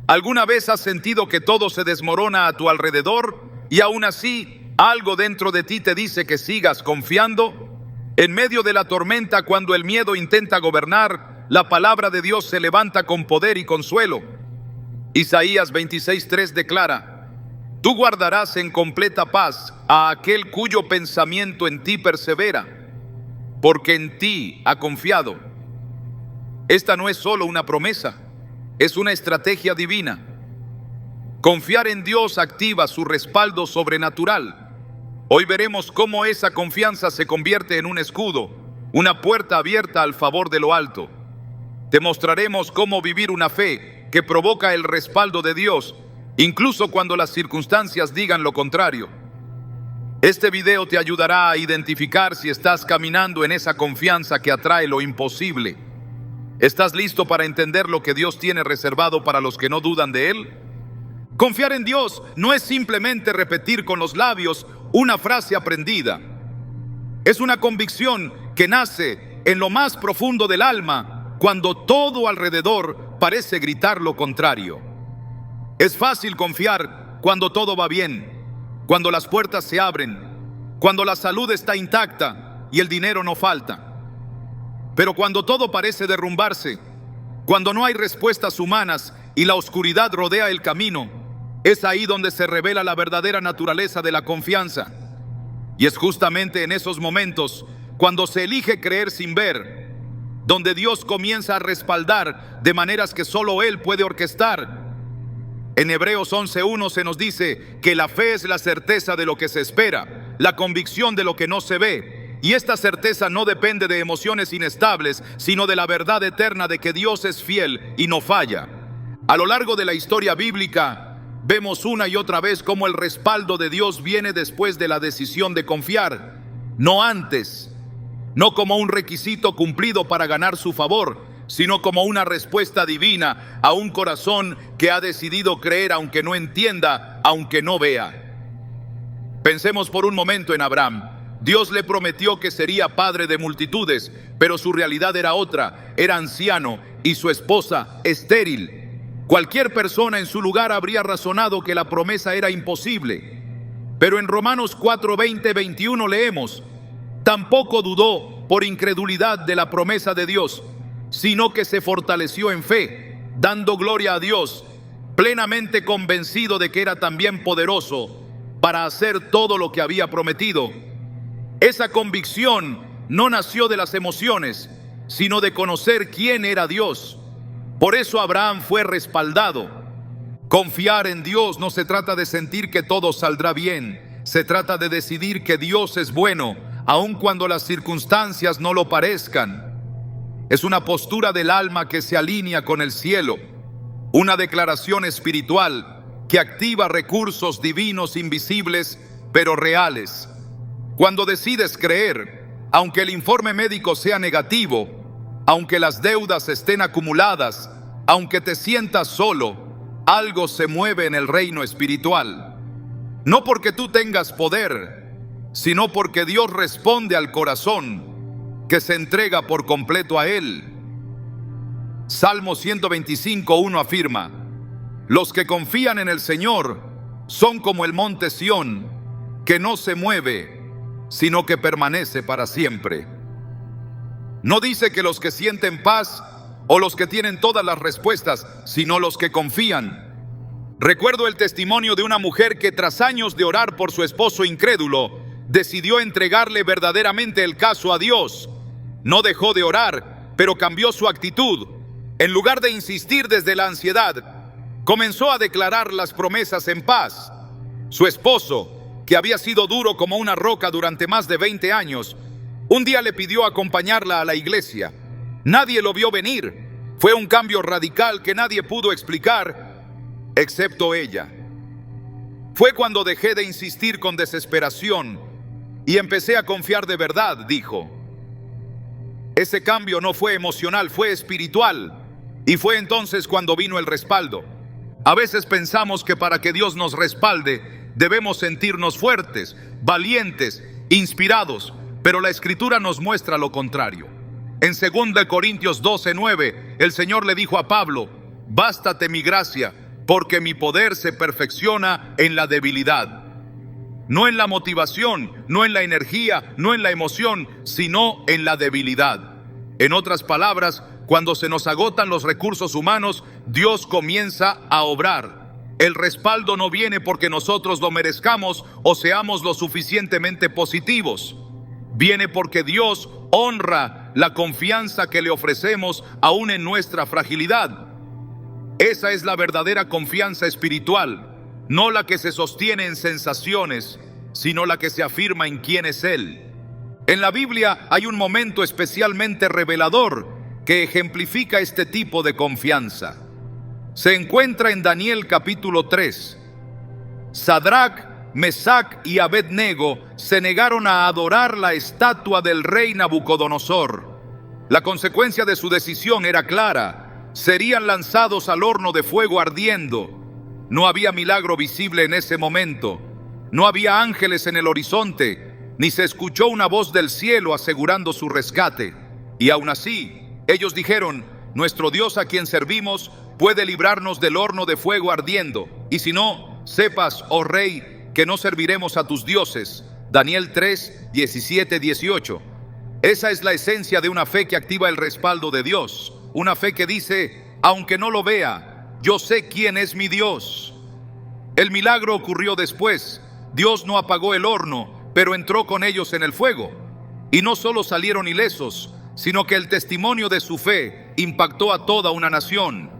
¿Alguna vez has sentido que todo se desmorona a tu alrededor y aún así algo dentro de ti te dice que sigas confiando? En medio de la tormenta, cuando el miedo intenta gobernar, la palabra de Dios se levanta con poder y consuelo. Isaías 26:3 declara: Tú guardarás en completa paz a aquel cuyo pensamiento en ti persevera, porque en ti ha confiado. Esta no es solo una promesa, es una estrategia divina. Confiar en Dios activa su respaldo sobrenatural. Hoy veremos cómo esa confianza se convierte en un escudo, una puerta abierta al favor de lo alto. Te mostraremos cómo vivir una fe que provoca el respaldo de Dios, incluso cuando las circunstancias digan lo contrario. Este video te ayudará a identificar si estás caminando en esa confianza que atrae lo imposible. ¿Estás listo para entender lo que Dios tiene reservado para los que no dudan de Él? Confiar en Dios no es simplemente repetir con los labios una frase aprendida. Es una convicción que nace en lo más profundo del alma cuando todo alrededor parece gritar lo contrario. Es fácil confiar cuando todo va bien, cuando las puertas se abren, cuando la salud está intacta y el dinero no falta. Pero cuando todo parece derrumbarse, cuando no hay respuestas humanas y la oscuridad rodea el camino, es ahí donde se revela la verdadera naturaleza de la confianza. Y es justamente en esos momentos, cuando se elige creer sin ver, donde Dios comienza a respaldar de maneras que solo Él puede orquestar. En Hebreos 11:1 se nos dice que la fe es la certeza de lo que se espera, la convicción de lo que no se ve. Y esta certeza no depende de emociones inestables, sino de la verdad eterna de que Dios es fiel y no falla. A lo largo de la historia bíblica, vemos una y otra vez cómo el respaldo de Dios viene después de la decisión de confiar, no antes, no como un requisito cumplido para ganar su favor, sino como una respuesta divina a un corazón que ha decidido creer aunque no entienda, aunque no vea. Pensemos por un momento en Abraham. Dios le prometió que sería padre de multitudes, pero su realidad era otra. Era anciano y su esposa estéril. Cualquier persona en su lugar habría razonado que la promesa era imposible. Pero en Romanos 4:20-21 leemos: Tampoco dudó por incredulidad de la promesa de Dios, sino que se fortaleció en fe, dando gloria a Dios, plenamente convencido de que era también poderoso para hacer todo lo que había prometido. Esa convicción no nació de las emociones, sino de conocer quién era Dios. Por eso Abraham fue respaldado. Confiar en Dios no se trata de sentir que todo saldrá bien, se trata de decidir que Dios es bueno, aun cuando las circunstancias no lo parezcan. Es una postura del alma que se alinea con el cielo, una declaración espiritual que activa recursos divinos invisibles pero reales. Cuando decides creer, aunque el informe médico sea negativo, aunque las deudas estén acumuladas, aunque te sientas solo, algo se mueve en el reino espiritual. No porque tú tengas poder, sino porque Dios responde al corazón que se entrega por completo a Él. Salmo 125:1 afirma: Los que confían en el Señor son como el monte Sión, que no se mueve, sino que permanece para siempre. No dice que los que sienten paz o los que tienen todas las respuestas, sino los que confían. Recuerdo el testimonio de una mujer que tras años de orar por su esposo incrédulo, decidió entregarle verdaderamente el caso a Dios. No dejó de orar, pero cambió su actitud. En lugar de insistir desde la ansiedad, comenzó a declarar las promesas en paz. Su esposo, que había sido duro como una roca durante más de 20 años, un día le pidió acompañarla a la iglesia. Nadie lo vio venir. Fue un cambio radical que nadie pudo explicar, excepto ella. Fue cuando dejé de insistir con desesperación y empecé a confiar de verdad, dijo. Ese cambio no fue emocional, fue espiritual. Y fue entonces cuando vino el respaldo. A veces pensamos que para que Dios nos respalde, debemos sentirnos fuertes, valientes, inspirados, pero la Escritura nos muestra lo contrario. En 2 Corintios 12:9, el Señor le dijo a Pablo: Bástate mi gracia, porque mi poder se perfecciona en la debilidad. No en la motivación, no en la energía, no en la emoción, sino en la debilidad. En otras palabras, cuando se nos agotan los recursos humanos, Dios comienza a obrar. El respaldo no viene porque nosotros lo merezcamos o seamos lo suficientemente positivos. Viene porque Dios honra la confianza que le ofrecemos aún en nuestra fragilidad. Esa es la verdadera confianza espiritual, no la que se sostiene en sensaciones, sino la que se afirma en quién es Él. En la Biblia hay un momento especialmente revelador que ejemplifica este tipo de confianza. Se encuentra en Daniel capítulo 3. Sadrach, Mesac y Abednego se negaron a adorar la estatua del rey Nabucodonosor. La consecuencia de su decisión era clara: serían lanzados al horno de fuego ardiendo. No había milagro visible en ese momento. No había ángeles en el horizonte, ni se escuchó una voz del cielo asegurando su rescate. Y aún así, ellos dijeron: nuestro Dios a quien servimos puede librarnos del horno de fuego ardiendo. Y si no, sepas, oh rey, que no serviremos a tus dioses. Daniel 3, 17, 18. Esa es la esencia de una fe que activa el respaldo de Dios. Una fe que dice: aunque no lo vea, yo sé quién es mi Dios. El milagro ocurrió después. Dios no apagó el horno, pero entró con ellos en el fuego. Y no solo salieron ilesos, sino que el testimonio de su fe impactó a toda una nación.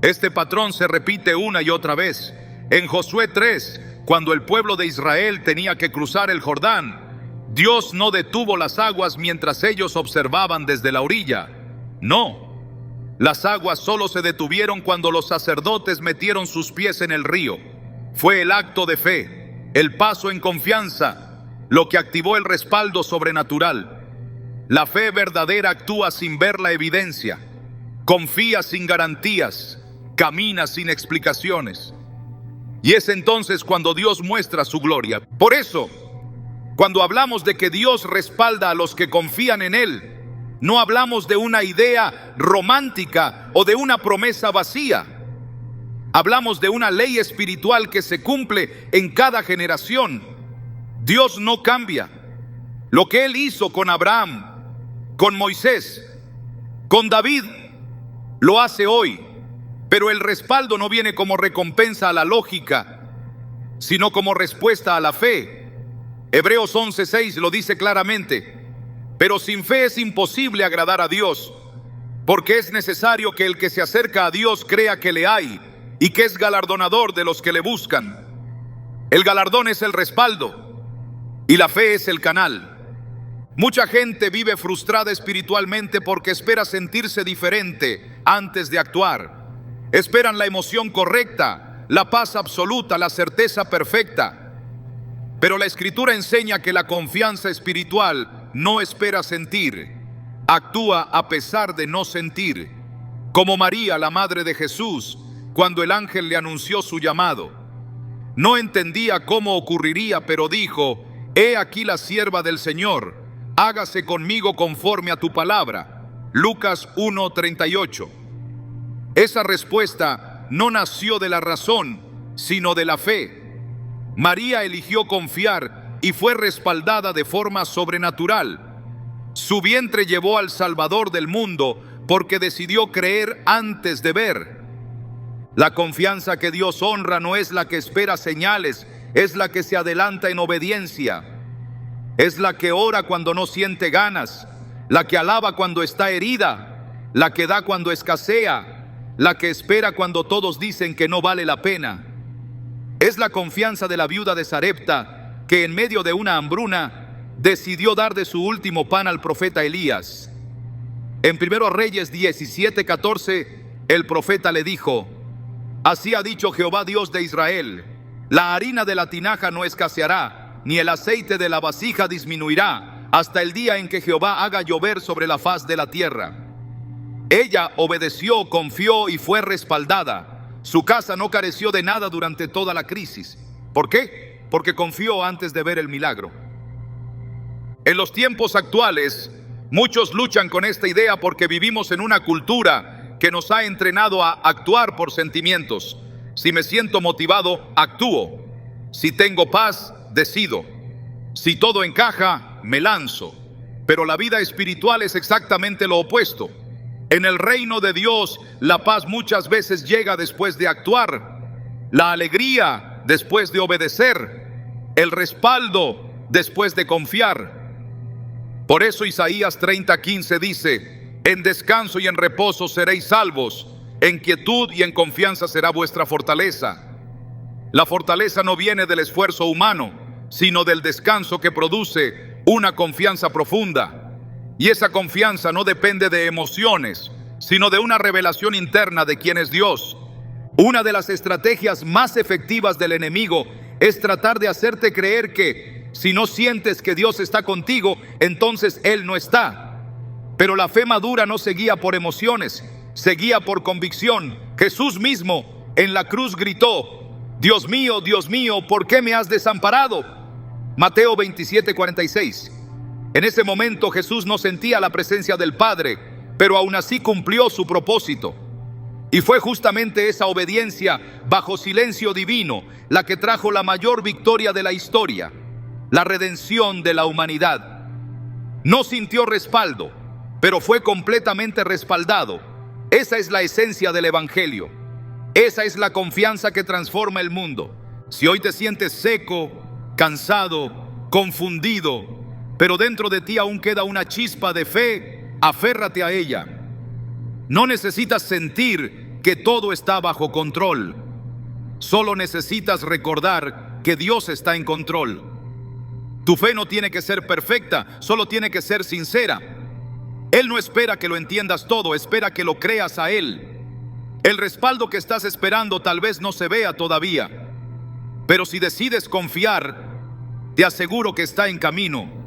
Este patrón se repite una y otra vez. En Josué 3, cuando el pueblo de Israel tenía que cruzar el Jordán, Dios no detuvo las aguas mientras ellos observaban desde la orilla. No. Las aguas solo se detuvieron cuando los sacerdotes metieron sus pies en el río. Fue el acto de fe, el paso en confianza, lo que activó el respaldo sobrenatural. La fe verdadera actúa sin ver la evidencia, confía sin garantías, camina sin explicaciones. Y es entonces cuando Dios muestra su gloria. Por eso, cuando hablamos de que Dios respalda a los que confían en Él, no hablamos de una idea romántica o de una promesa vacía. Hablamos de una ley espiritual que se cumple en cada generación. Dios no cambia. Lo que Él hizo con Abraham, con Moisés, con David, lo hace hoy. Pero el respaldo no viene como recompensa a la lógica, sino como respuesta a la fe. Hebreos 11:6 lo dice claramente. Pero sin fe es imposible agradar a Dios, porque es necesario que el que se acerca a Dios crea que le hay y que es galardonador de los que le buscan. El galardón es el respaldo y la fe es el canal. Mucha gente vive frustrada espiritualmente porque espera sentirse diferente antes de actuar. Esperan la emoción correcta, la paz absoluta, la certeza perfecta. Pero la Escritura enseña que la confianza espiritual no espera sentir, actúa a pesar de no sentir. Como María, la madre de Jesús, cuando el ángel le anunció su llamado. No entendía cómo ocurriría, pero dijo: he aquí la sierva del Señor, hágase conmigo conforme a tu palabra. Lucas 1:38. Esa respuesta no nació de la razón, sino de la fe. María eligió confiar y fue respaldada de forma sobrenatural. Su vientre llevó al Salvador del mundo porque decidió creer antes de ver. La confianza que Dios honra no es la que espera señales, es la que se adelanta en obediencia. Es la que ora cuando no siente ganas, la que alaba cuando está herida, la que da cuando escasea, la que espera cuando todos dicen que no vale la pena. Es la confianza de la viuda de Sarepta, que en medio de una hambruna decidió dar de su último pan al profeta Elías. En 1 Reyes 17:14, el profeta le dijo: así ha dicho Jehová Dios de Israel, la harina de la tinaja no escaseará, ni el aceite de la vasija disminuirá, hasta el día en que Jehová haga llover sobre la faz de la tierra. Ella obedeció, confió y fue respaldada. Su casa no careció de nada durante toda la crisis. ¿Por qué? Porque confió antes de ver el milagro. En los tiempos actuales, muchos luchan con esta idea porque vivimos en una cultura que nos ha entrenado a actuar por sentimientos. Si me siento motivado, actúo. Si tengo paz, decido. Si todo encaja, me lanzo. Pero la vida espiritual es exactamente lo opuesto. En el reino de Dios, la paz muchas veces llega después de actuar, la alegría después de obedecer, el respaldo después de confiar. Por eso Isaías 30:15 dice: en descanso y en reposo seréis salvos, en quietud y en confianza será vuestra fortaleza. La fortaleza no viene del esfuerzo humano, sino del descanso que produce una confianza profunda. Y esa confianza no depende de emociones, sino de una revelación interna de quién es Dios. Una de las estrategias más efectivas del enemigo es tratar de hacerte creer que si no sientes que Dios está contigo, entonces Él no está. Pero la fe madura no se guía por emociones, se guía por convicción. Jesús mismo en la cruz gritó: Dios mío, ¿por qué me has desamparado? Mateo 27:46. En ese momento Jesús no sentía la presencia del Padre, pero aún así cumplió su propósito. Y fue justamente esa obediencia bajo silencio divino la que trajo la mayor victoria de la historia, la redención de la humanidad. No sintió respaldo, pero fue completamente respaldado. Esa es la esencia del Evangelio. Esa es la confianza que transforma el mundo. Si hoy te sientes seco, cansado, confundido, pero dentro de ti aún queda una chispa de fe, aférrate a ella. No necesitas sentir que todo está bajo control. Solo necesitas recordar que Dios está en control. Tu fe no tiene que ser perfecta, solo tiene que ser sincera. Él no espera que lo entiendas todo, espera que lo creas a Él. El respaldo que estás esperando tal vez no se vea todavía, pero si decides confiar, te aseguro que está en camino.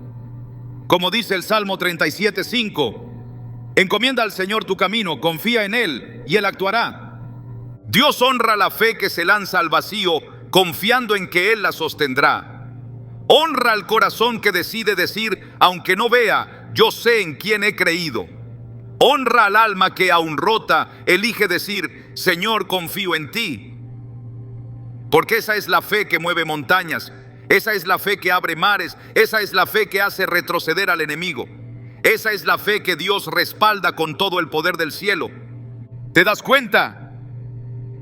Como dice el Salmo 37:5, encomienda al Señor tu camino, confía en Él y Él actuará. Dios honra la fe que se lanza al vacío, confiando en que Él la sostendrá. Honra al corazón que decide decir, aunque no vea, yo sé en quién he creído. Honra al alma que, aún rota, elige decir, Señor, confío en ti. Porque esa es la fe que mueve montañas, esa es la fe que abre mares, esa es la fe que hace retroceder al enemigo. Esa es la fe que Dios respalda con todo el poder del cielo. ¿Te das cuenta?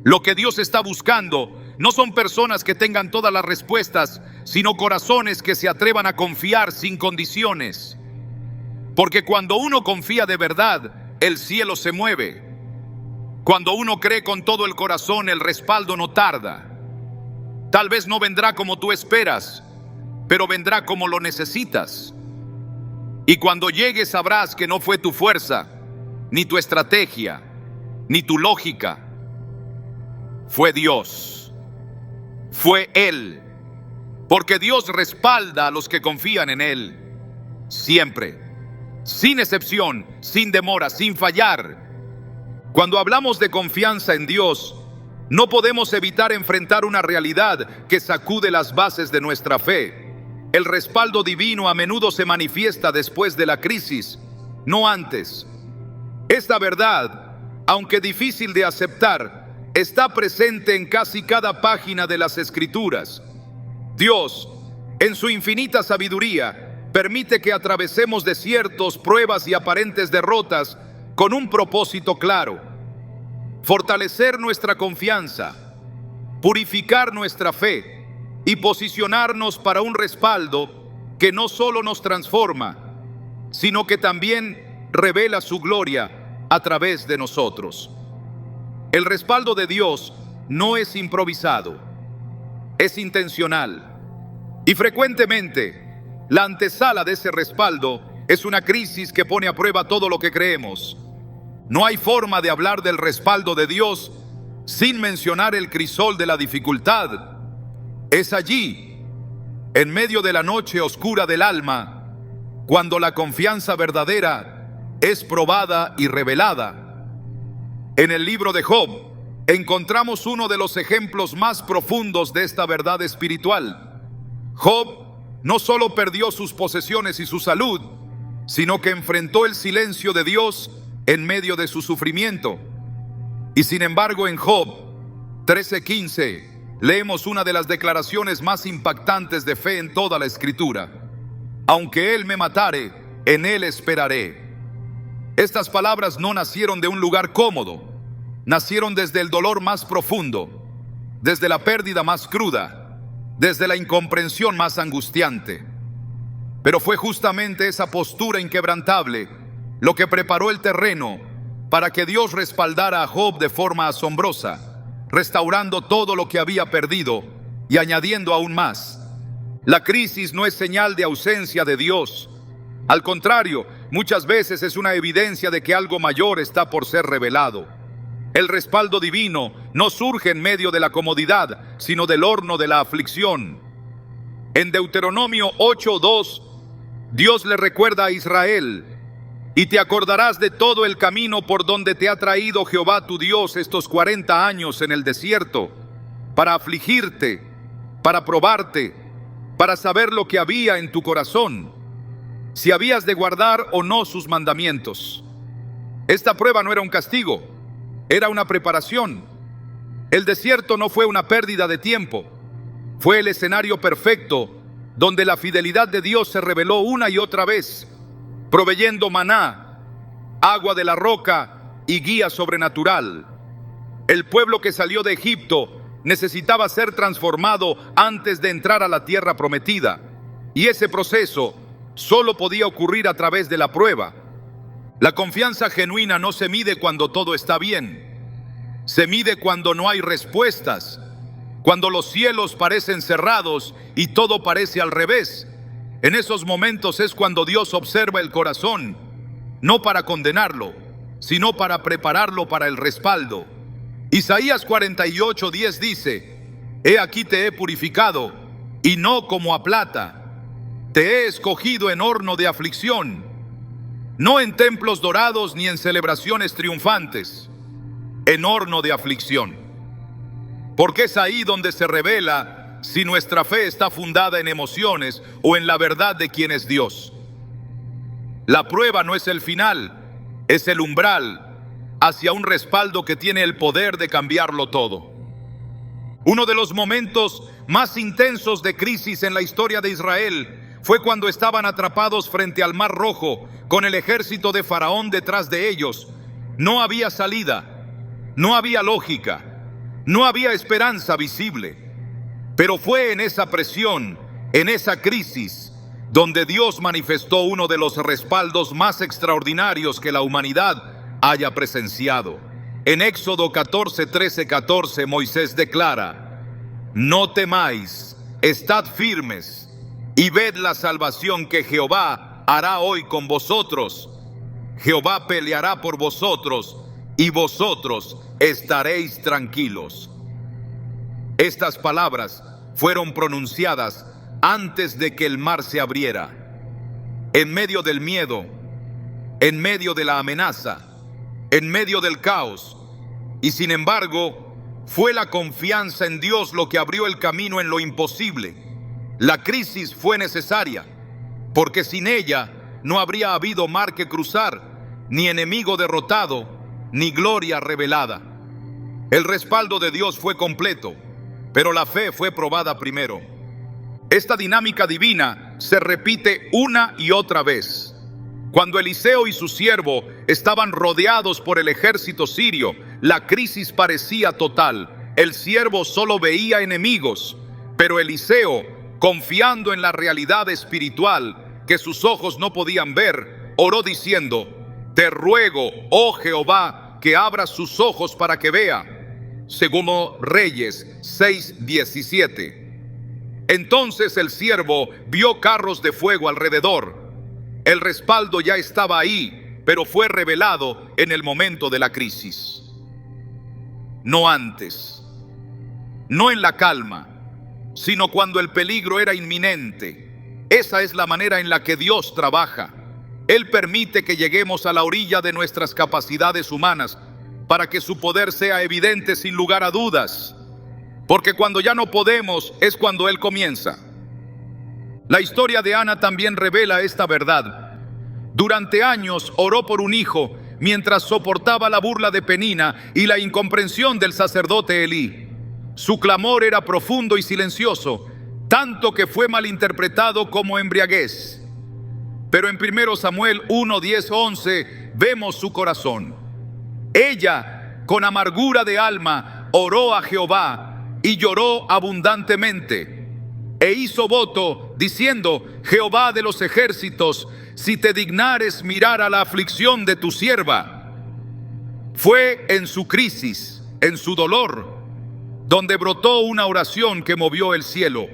Lo que Dios está buscando no son personas que tengan todas las respuestas, sino corazones que se atrevan a confiar sin condiciones. Porque cuando uno confía de verdad, el cielo se mueve. Cuando uno cree con todo el corazón, el respaldo no tarda. Tal vez no vendrá como tú esperas, pero vendrá como lo necesitas. Y cuando llegue sabrás que no fue tu fuerza, ni tu estrategia, ni tu lógica. Fue Dios. Fue Él. Porque Dios respalda a los que confían en Él. Siempre. Sin excepción, sin demora, sin fallar. Cuando hablamos de confianza en Dios, no podemos evitar enfrentar una realidad que sacude las bases de nuestra fe. El respaldo divino a menudo se manifiesta después de la crisis, no antes. Esta verdad, aunque difícil de aceptar, está presente en casi cada página de las Escrituras. Dios, en su infinita sabiduría, permite que atravesemos desiertos, pruebas y aparentes derrotas con un propósito claro: fortalecer nuestra confianza, purificar nuestra fe y posicionarnos para un respaldo que no solo nos transforma, sino que también revela su gloria a través de nosotros. El respaldo de Dios no es improvisado, es intencional. Y frecuentemente, la antesala de ese respaldo es una crisis que pone a prueba todo lo que creemos. No hay forma de hablar del respaldo de Dios sin mencionar el crisol de la dificultad. Es allí, en medio de la noche oscura del alma, cuando la confianza verdadera es probada y revelada. En el libro de Job encontramos uno de los ejemplos más profundos de esta verdad espiritual. Job no solo perdió sus posesiones y su salud, sino que enfrentó el silencio de Dios en medio de su sufrimiento. Y sin embargo, en Job 13:15 leemos una de las declaraciones más impactantes de fe en toda la Escritura: aunque él me matare, en él esperaré. Estas palabras no nacieron de un lugar cómodo, nacieron desde el dolor más profundo, desde la pérdida más cruda, desde la incomprensión más angustiante. Pero fue justamente esa postura inquebrantable lo que preparó el terreno para que Dios respaldara a Job de forma asombrosa, restaurando todo lo que había perdido y añadiendo aún más. La crisis no es señal de ausencia de Dios. Al contrario, muchas veces es una evidencia de que algo mayor está por ser revelado. El respaldo divino no surge en medio de la comodidad, sino del horno de la aflicción. En Deuteronomio 8:2, Dios le recuerda a Israel: y te acordarás de todo el camino por donde te ha traído Jehová tu Dios estos 40 años en el desierto, para afligirte, para probarte, para saber lo que había en tu corazón, si habías de guardar o no sus mandamientos. Esta prueba no era un castigo, era una preparación. El desierto no fue una pérdida de tiempo, fue el escenario perfecto donde la fidelidad de Dios se reveló una y otra vez, proveyendo maná, agua de la roca y guía sobrenatural. El pueblo que salió de Egipto necesitaba ser transformado antes de entrar a la tierra prometida, y ese proceso solo podía ocurrir a través de la prueba. La confianza genuina no se mide cuando todo está bien, se mide cuando no hay respuestas, cuando los cielos parecen cerrados y todo parece al revés. En esos momentos es cuando Dios observa el corazón, no para condenarlo, sino para prepararlo para el respaldo. Isaías 48:10 dice: he aquí te he purificado, y no como a plata. Te he escogido en horno de aflicción, no en templos dorados ni en celebraciones triunfantes, en horno de aflicción. Porque es ahí donde se revela si nuestra fe está fundada en emociones o en la verdad de quién es Dios. La prueba no es el final, es el umbral hacia un respaldo que tiene el poder de cambiarlo todo. Uno de los momentos más intensos de crisis en la historia de Israel fue cuando estaban atrapados frente al Mar Rojo con el ejército de Faraón detrás de ellos. No había salida, no había lógica, no había esperanza visible. Pero fue en esa presión, en esa crisis, donde Dios manifestó uno de los respaldos más extraordinarios que la humanidad haya presenciado. En Éxodo 14:13-14, Moisés declara: no temáis, estad firmes, y ved la salvación que Jehová hará hoy con vosotros. Jehová peleará por vosotros, y vosotros estaréis tranquilos. Estas palabras fueron pronunciadas antes de que el mar se abriera. En medio del miedo, en medio de la amenaza, en medio del caos. Y sin embargo, fue la confianza en Dios lo que abrió el camino en lo imposible. La crisis fue necesaria, porque sin ella no habría habido mar que cruzar, ni enemigo derrotado, ni gloria revelada. El respaldo de Dios fue completo, pero la fe fue probada primero. Esta dinámica divina se repite una y otra vez. Cuando Eliseo y su siervo estaban rodeados por el ejército sirio, la crisis parecía total. El siervo solo veía enemigos, pero Eliseo, confiando en la realidad espiritual que sus ojos no podían ver, oró diciendo: te ruego, oh Jehová, que abras sus ojos para que vea. Segundo Reyes 6:17. Entonces el siervo vio carros de fuego alrededor. El respaldo ya estaba ahí, pero fue revelado en el momento de la crisis. No antes, no en la calma, sino cuando el peligro era inminente. Esa es la manera en la que Dios trabaja. Él permite que lleguemos a la orilla de nuestras capacidades humanas para que su poder sea evidente sin lugar a dudas. Porque cuando ya no podemos es cuando Él comienza. La historia de Ana también revela esta verdad. Durante años oró por un hijo mientras soportaba la burla de Penina y la incomprensión del sacerdote Elí. Su clamor era profundo y silencioso, tanto que fue malinterpretado como embriaguez. Pero en 1 Samuel 1, 10, 11 vemos su corazón. Ella, con amargura de alma, oró a Jehová y lloró abundantemente. E hizo voto, diciendo: Jehová de los ejércitos, si te dignares mirar a la aflicción de tu sierva. Fue en su crisis, en su dolor, donde brotó una oración que movió el cielo.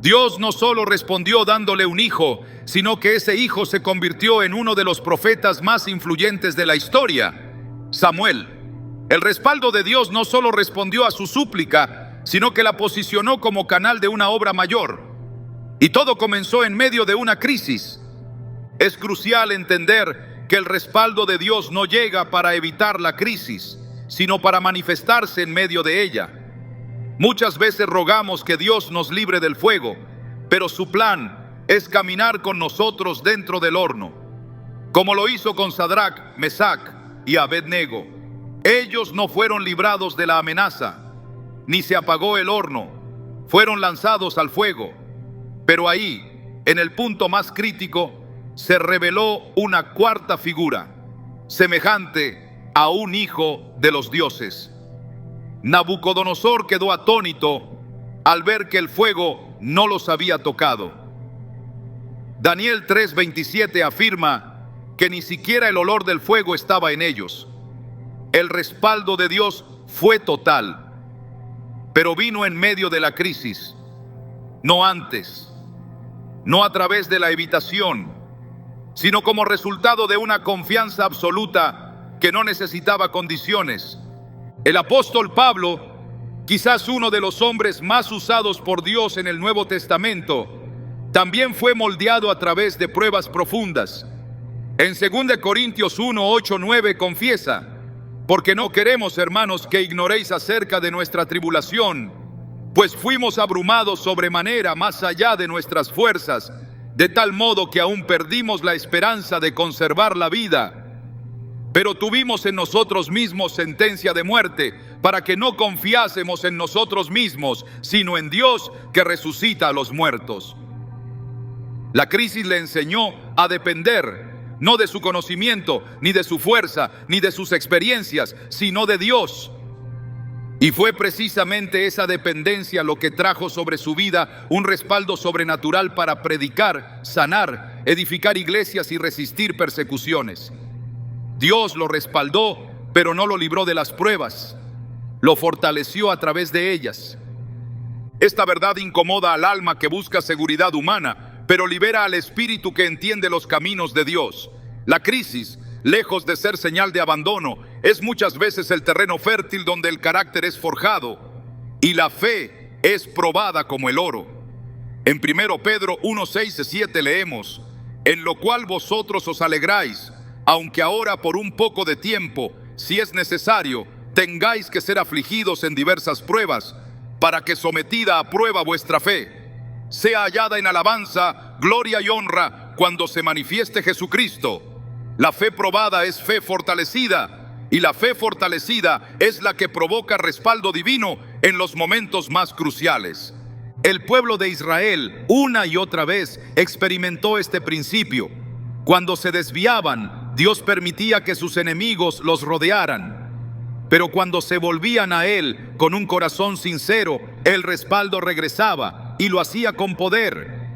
Dios no solo respondió dándole un hijo, sino que ese hijo se convirtió en uno de los profetas más influyentes de la historia, Samuel. El respaldo de Dios no solo respondió a su súplica, sino que la posicionó como canal de una obra mayor. Y todo comenzó en medio de una crisis. Es crucial entender que el respaldo de Dios no llega para evitar la crisis, sino para manifestarse en medio de ella. Muchas veces rogamos que Dios nos libre del fuego, pero su plan es caminar con nosotros dentro del horno, como lo hizo con Sadrac, Mesac y Abednego. Ellos no fueron librados de la amenaza, ni se apagó el horno, fueron lanzados al fuego. Pero ahí, en el punto más crítico, se reveló una cuarta figura, semejante a un hijo de los dioses. Nabucodonosor quedó atónito al ver que el fuego no los había tocado. Daniel 3:27 afirma que ni siquiera el olor del fuego estaba en ellos. El respaldo de Dios fue total, pero vino en medio de la crisis, no antes, no a través de la evitación, sino como resultado de una confianza absoluta que no necesitaba condiciones. El apóstol Pablo, quizás uno de los hombres más usados por Dios en el Nuevo Testamento, también fue moldeado a través de pruebas profundas. En 2 Corintios 1, 8, 9 confiesa: porque no queremos, hermanos, que ignoréis acerca de nuestra tribulación, pues fuimos abrumados sobremanera más allá de nuestras fuerzas, de tal modo que aún perdimos la esperanza de conservar la vida. Pero tuvimos en nosotros mismos sentencia de muerte, para que no confiásemos en nosotros mismos, sino en Dios que resucita a los muertos. La crisis le enseñó a depender, no de su conocimiento, ni de su fuerza, ni de sus experiencias, sino de Dios. Y fue precisamente esa dependencia lo que trajo sobre su vida un respaldo sobrenatural para predicar, sanar, edificar iglesias y resistir persecuciones. Dios lo respaldó, pero no lo libró de las pruebas. Lo fortaleció a través de ellas. Esta verdad incomoda al alma que busca seguridad humana, pero libera al espíritu que entiende los caminos de Dios. La crisis, lejos de ser señal de abandono, es muchas veces el terreno fértil donde el carácter es forjado y la fe es probada como el oro. En 1 Pedro 1, 6 y 7 leemos: en lo cual vosotros os alegráis, aunque ahora por un poco de tiempo, si es necesario, tengáis que ser afligidos en diversas pruebas, para que sometida a prueba vuestra fe sea hallada en alabanza, gloria y honra cuando se manifieste Jesucristo. La fe probada es fe fortalecida, y la fe fortalecida es la que provoca respaldo divino en los momentos más cruciales. El pueblo de Israel una y otra vez experimentó este principio. Cuando se desviaban, Dios permitía que sus enemigos los rodearan. Pero cuando se volvían a Él con un corazón sincero, el respaldo regresaba y lo hacía con poder.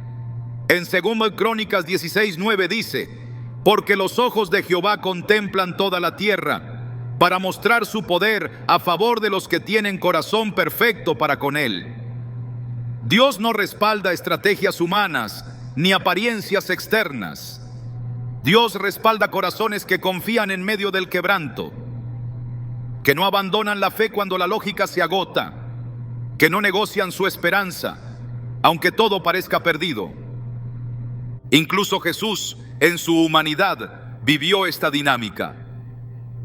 En 2 Crónicas 16:9 dice: porque los ojos de Jehová contemplan toda la tierra, para mostrar su poder a favor de los que tienen corazón perfecto para con Él. Dios no respalda estrategias humanas ni apariencias externas. Dios respalda corazones que confían en medio del quebranto, que no abandonan la fe cuando la lógica se agota, que no negocian su esperanza, aunque todo parezca perdido. Incluso Jesús, en su humanidad, vivió esta dinámica.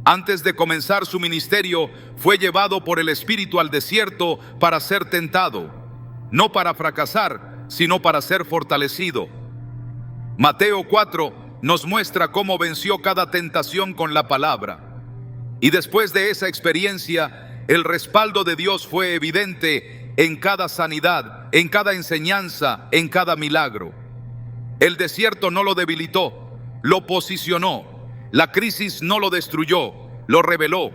Antes de comenzar su ministerio, fue llevado por el Espíritu al desierto para ser tentado, no para fracasar, sino para ser fortalecido. Mateo 4, nos muestra cómo venció cada tentación con la palabra. Y después de esa experiencia, el respaldo de Dios fue evidente en cada sanidad, en cada enseñanza, en cada milagro. El desierto no lo debilitó, lo posicionó. La crisis no lo destruyó, lo reveló.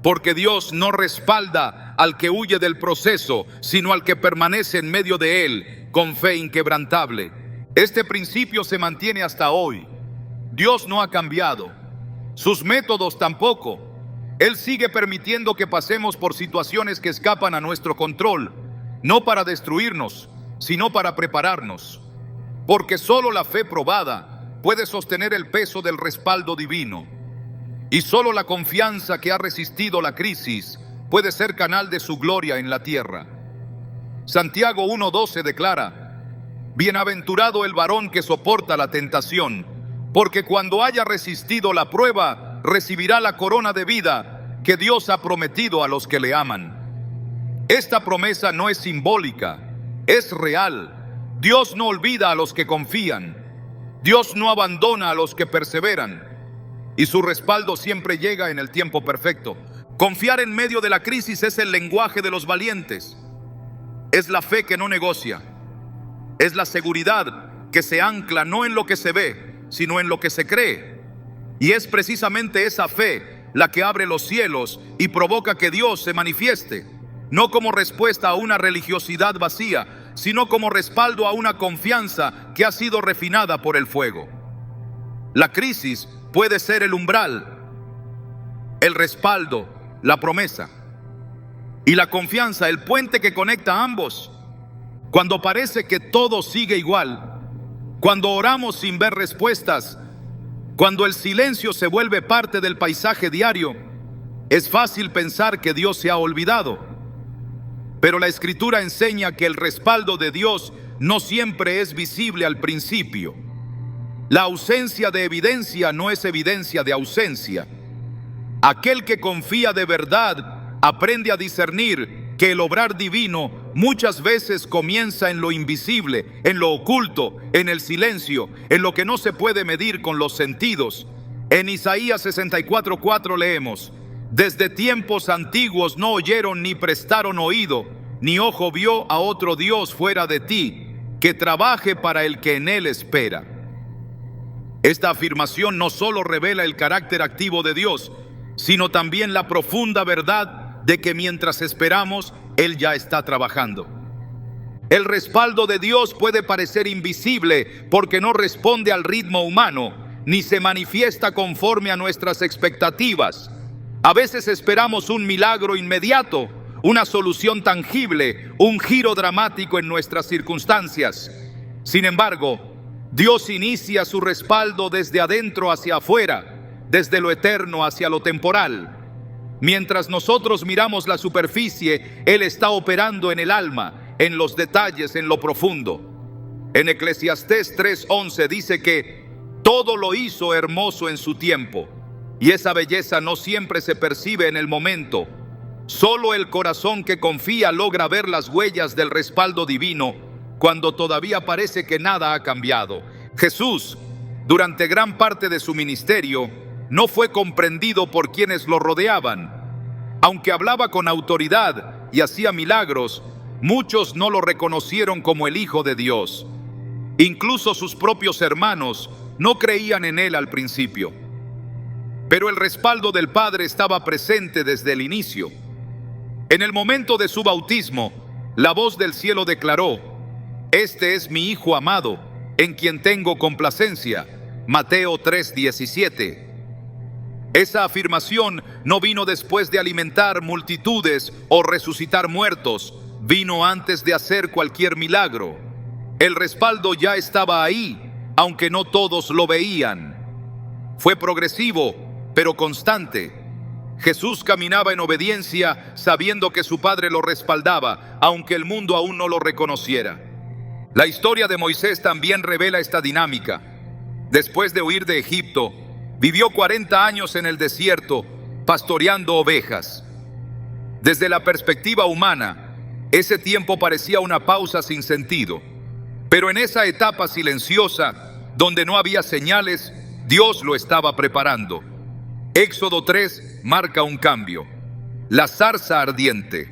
Porque Dios no respalda al que huye del proceso, sino al que permanece en medio de él, con fe inquebrantable. Este principio se mantiene hasta hoy. Dios no ha cambiado, sus métodos tampoco. Él sigue permitiendo que pasemos por situaciones que escapan a nuestro control, no para destruirnos, sino para prepararnos. Porque solo la fe probada puede sostener el peso del respaldo divino. Y solo la confianza que ha resistido la crisis puede ser canal de su gloria en la tierra. Santiago 1:12 declara: bienaventurado el varón que soporta la tentación, porque cuando haya resistido la prueba, recibirá la corona de vida que Dios ha prometido a los que le aman. Esta promesa no es simbólica, es real. Dios no olvida a los que confían. Dios no abandona a los que perseveran. Y su respaldo siempre llega en el tiempo perfecto. Confiar en medio de la crisis es el lenguaje de los valientes. Es la fe que no negocia. Es la seguridad que se ancla no en lo que se ve, sino en lo que se cree. Y es precisamente esa fe la que abre los cielos y provoca que Dios se manifieste, no como respuesta a una religiosidad vacía, sino como respaldo a una confianza que ha sido refinada por el fuego. La crisis puede ser el umbral, el respaldo, la promesa, y la confianza, el puente que conecta a ambos. Cuando parece que todo sigue igual, cuando oramos sin ver respuestas, cuando el silencio se vuelve parte del paisaje diario, es fácil pensar que Dios se ha olvidado. Pero la Escritura enseña que el respaldo de Dios no siempre es visible al principio. La ausencia de evidencia no es evidencia de ausencia. Aquel que confía de verdad aprende a discernir que el obrar divino muchas veces comienza en lo invisible, en lo oculto, en el silencio, en lo que no se puede medir con los sentidos. En Isaías 64:4 leemos: desde tiempos antiguos no oyeron ni prestaron oído, ni ojo vio a otro Dios fuera de ti, que trabaje para el que en él espera. Esta afirmación no solo revela el carácter activo de Dios, sino también la profunda verdad de que mientras esperamos, Él ya está trabajando. El respaldo de Dios puede parecer invisible porque no responde al ritmo humano, ni se manifiesta conforme a nuestras expectativas. A veces esperamos un milagro inmediato, una solución tangible, un giro dramático en nuestras circunstancias. Sin embargo, Dios inicia su respaldo desde adentro hacia afuera, desde lo eterno hacia lo temporal. Mientras nosotros miramos la superficie, Él está operando en el alma, en los detalles, en lo profundo. En Eclesiastés 3:11 dice que todo lo hizo hermoso en su tiempo, y esa belleza no siempre se percibe en el momento. Solo el corazón que confía logra ver las huellas del respaldo divino cuando todavía parece que nada ha cambiado. Jesús, durante gran parte de su ministerio, no fue comprendido por quienes lo rodeaban. Aunque hablaba con autoridad y hacía milagros, muchos no lo reconocieron como el Hijo de Dios. Incluso sus propios hermanos no creían en él al principio. Pero el respaldo del Padre estaba presente desde el inicio. En el momento de su bautismo, la voz del cielo declaró: este es mi Hijo amado, en quien tengo complacencia. Mateo 3:17. Esa afirmación no vino después de alimentar multitudes o resucitar muertos, vino antes de hacer cualquier milagro. El respaldo ya estaba ahí, aunque no todos lo veían. Fue progresivo, pero constante. Jesús caminaba en obediencia, sabiendo que su Padre lo respaldaba, aunque el mundo aún no lo reconociera. La historia de Moisés también revela esta dinámica. Después de huir de Egipto, vivió 40 años en el desierto, pastoreando ovejas. Desde la perspectiva humana, ese tiempo parecía una pausa sin sentido. Pero en esa etapa silenciosa, donde no había señales, Dios lo estaba preparando. Éxodo 3 marca un cambio. La zarza ardiente.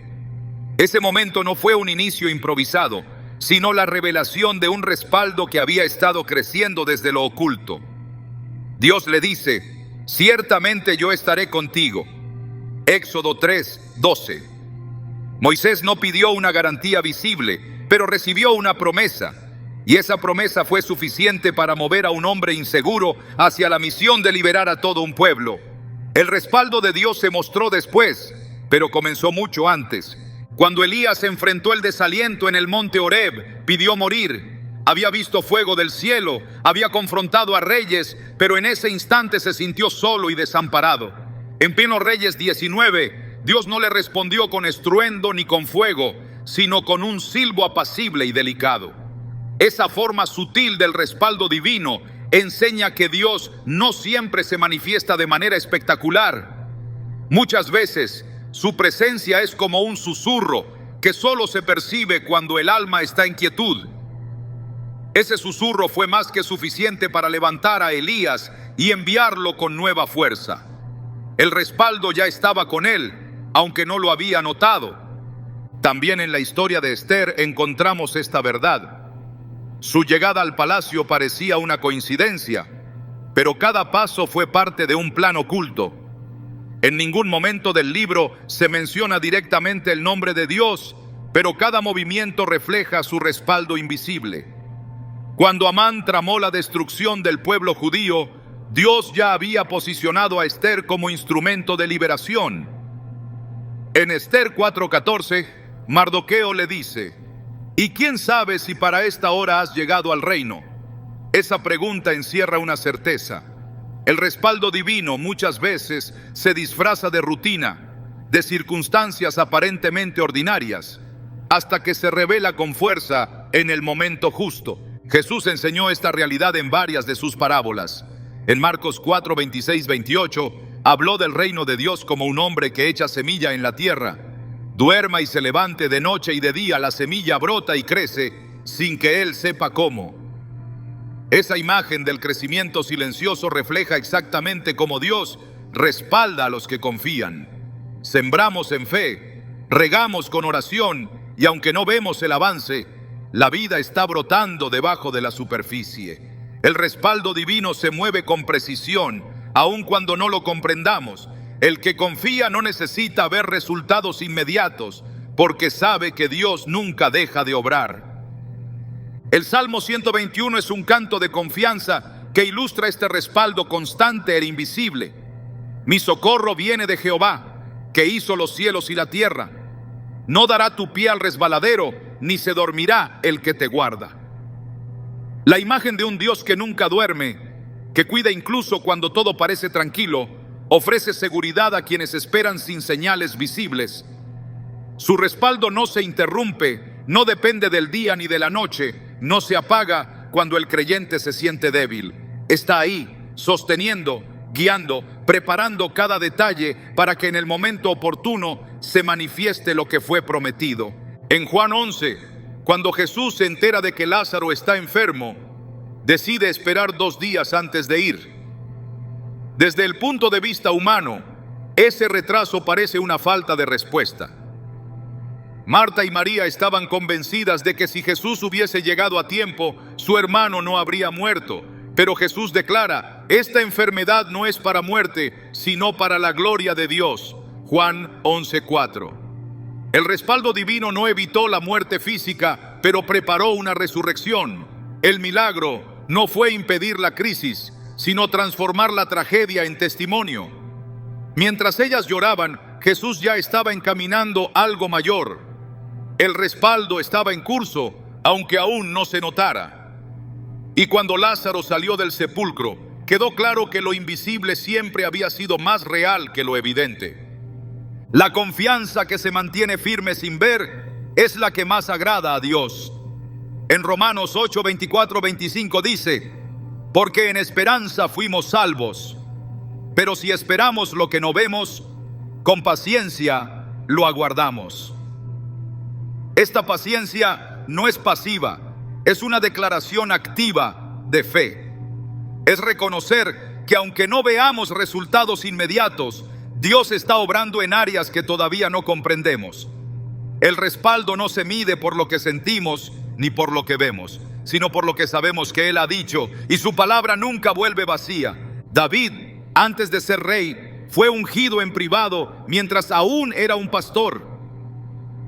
Ese momento no fue un inicio improvisado, sino la revelación de un respaldo que había estado creciendo desde lo oculto. Dios le dice: ciertamente yo estaré contigo. Éxodo 3:12. Moisés no pidió una garantía visible, pero recibió una promesa, y esa promesa fue suficiente para mover a un hombre inseguro hacia la misión de liberar a todo un pueblo. El respaldo de Dios se mostró después, pero comenzó mucho antes. Cuando Elías enfrentó el desaliento en el monte Horeb, pidió morir. Había visto fuego del cielo, había confrontado a reyes, pero en ese instante se sintió solo y desamparado. En pleno Reyes 19, Dios no le respondió con estruendo ni con fuego, sino con un silbo apacible y delicado. Esa forma sutil del respaldo divino enseña que Dios no siempre se manifiesta de manera espectacular. Muchas veces su presencia es como un susurro que solo se percibe cuando el alma está en quietud. Ese susurro fue más que suficiente para levantar a Elías y enviarlo con nueva fuerza. El respaldo ya estaba con él, aunque no lo había notado. También en la historia de Esther encontramos esta verdad. Su llegada al palacio parecía una coincidencia, pero cada paso fue parte de un plan oculto. En ningún momento del libro se menciona directamente el nombre de Dios, pero cada movimiento refleja su respaldo invisible. Cuando Amán tramó la destrucción del pueblo judío, Dios ya había posicionado a Esther como instrumento de liberación. En Esther 4:14, Mardoqueo le dice: ¿y quién sabe si para esta hora has llegado al reino? Esa pregunta encierra una certeza. El respaldo divino muchas veces se disfraza de rutina, de circunstancias aparentemente ordinarias, hasta que se revela con fuerza en el momento justo. Jesús enseñó esta realidad en varias de sus parábolas. En Marcos 4:26-28, habló del reino de Dios como un hombre que echa semilla en la tierra. Duerma y se levante de noche y de día, la semilla brota y crece sin que él sepa cómo. Esa imagen del crecimiento silencioso refleja exactamente cómo Dios respalda a los que confían. Sembramos en fe, regamos con oración, y aunque no vemos el avance, la vida está brotando debajo de la superficie. El respaldo divino se mueve con precisión, aun cuando no lo comprendamos. El que confía no necesita ver resultados inmediatos, porque sabe que Dios nunca deja de obrar. El Salmo 121 es un canto de confianza que ilustra este respaldo constante e invisible. Mi socorro viene de Jehová, que hizo los cielos y la tierra. No dará tu pie al resbaladero, ni se dormirá el que te guarda. La imagen de un Dios que nunca duerme, que cuida incluso cuando todo parece tranquilo, ofrece seguridad a quienes esperan sin señales visibles. Su respaldo no se interrumpe, no depende del día ni de la noche, no se apaga cuando el creyente se siente débil. Está ahí, sosteniendo, guiando, preparando cada detalle para que en el momento oportuno se manifieste lo que fue prometido. En Juan 11, cuando Jesús se entera de que Lázaro está enfermo, decide esperar 2 días antes de ir. Desde el punto de vista humano, ese retraso parece una falta de respuesta. Marta y María estaban convencidas de que si Jesús hubiese llegado a tiempo, su hermano no habría muerto. Pero Jesús declara: esta enfermedad no es para muerte, sino para la gloria de Dios. Juan 11:4. El respaldo divino no evitó la muerte física, pero preparó una resurrección. El milagro no fue impedir la crisis, sino transformar la tragedia en testimonio. Mientras ellas lloraban, Jesús ya estaba encaminando algo mayor. El respaldo estaba en curso, aunque aún no se notara. Y cuando Lázaro salió del sepulcro, quedó claro que lo invisible siempre había sido más real que lo evidente. La confianza que se mantiene firme sin ver es la que más agrada a Dios. En Romanos 8:24-25 dice: porque en esperanza fuimos salvos. Pero si esperamos lo que no vemos, con paciencia lo aguardamos. Esta paciencia no es pasiva, es una declaración activa de fe. Es reconocer que aunque no veamos resultados inmediatos, Dios está obrando en áreas que todavía no comprendemos. El respaldo no se mide por lo que sentimos ni por lo que vemos, sino por lo que sabemos que Él ha dicho, y su palabra nunca vuelve vacía. David, antes de ser rey, fue ungido en privado mientras aún era un pastor.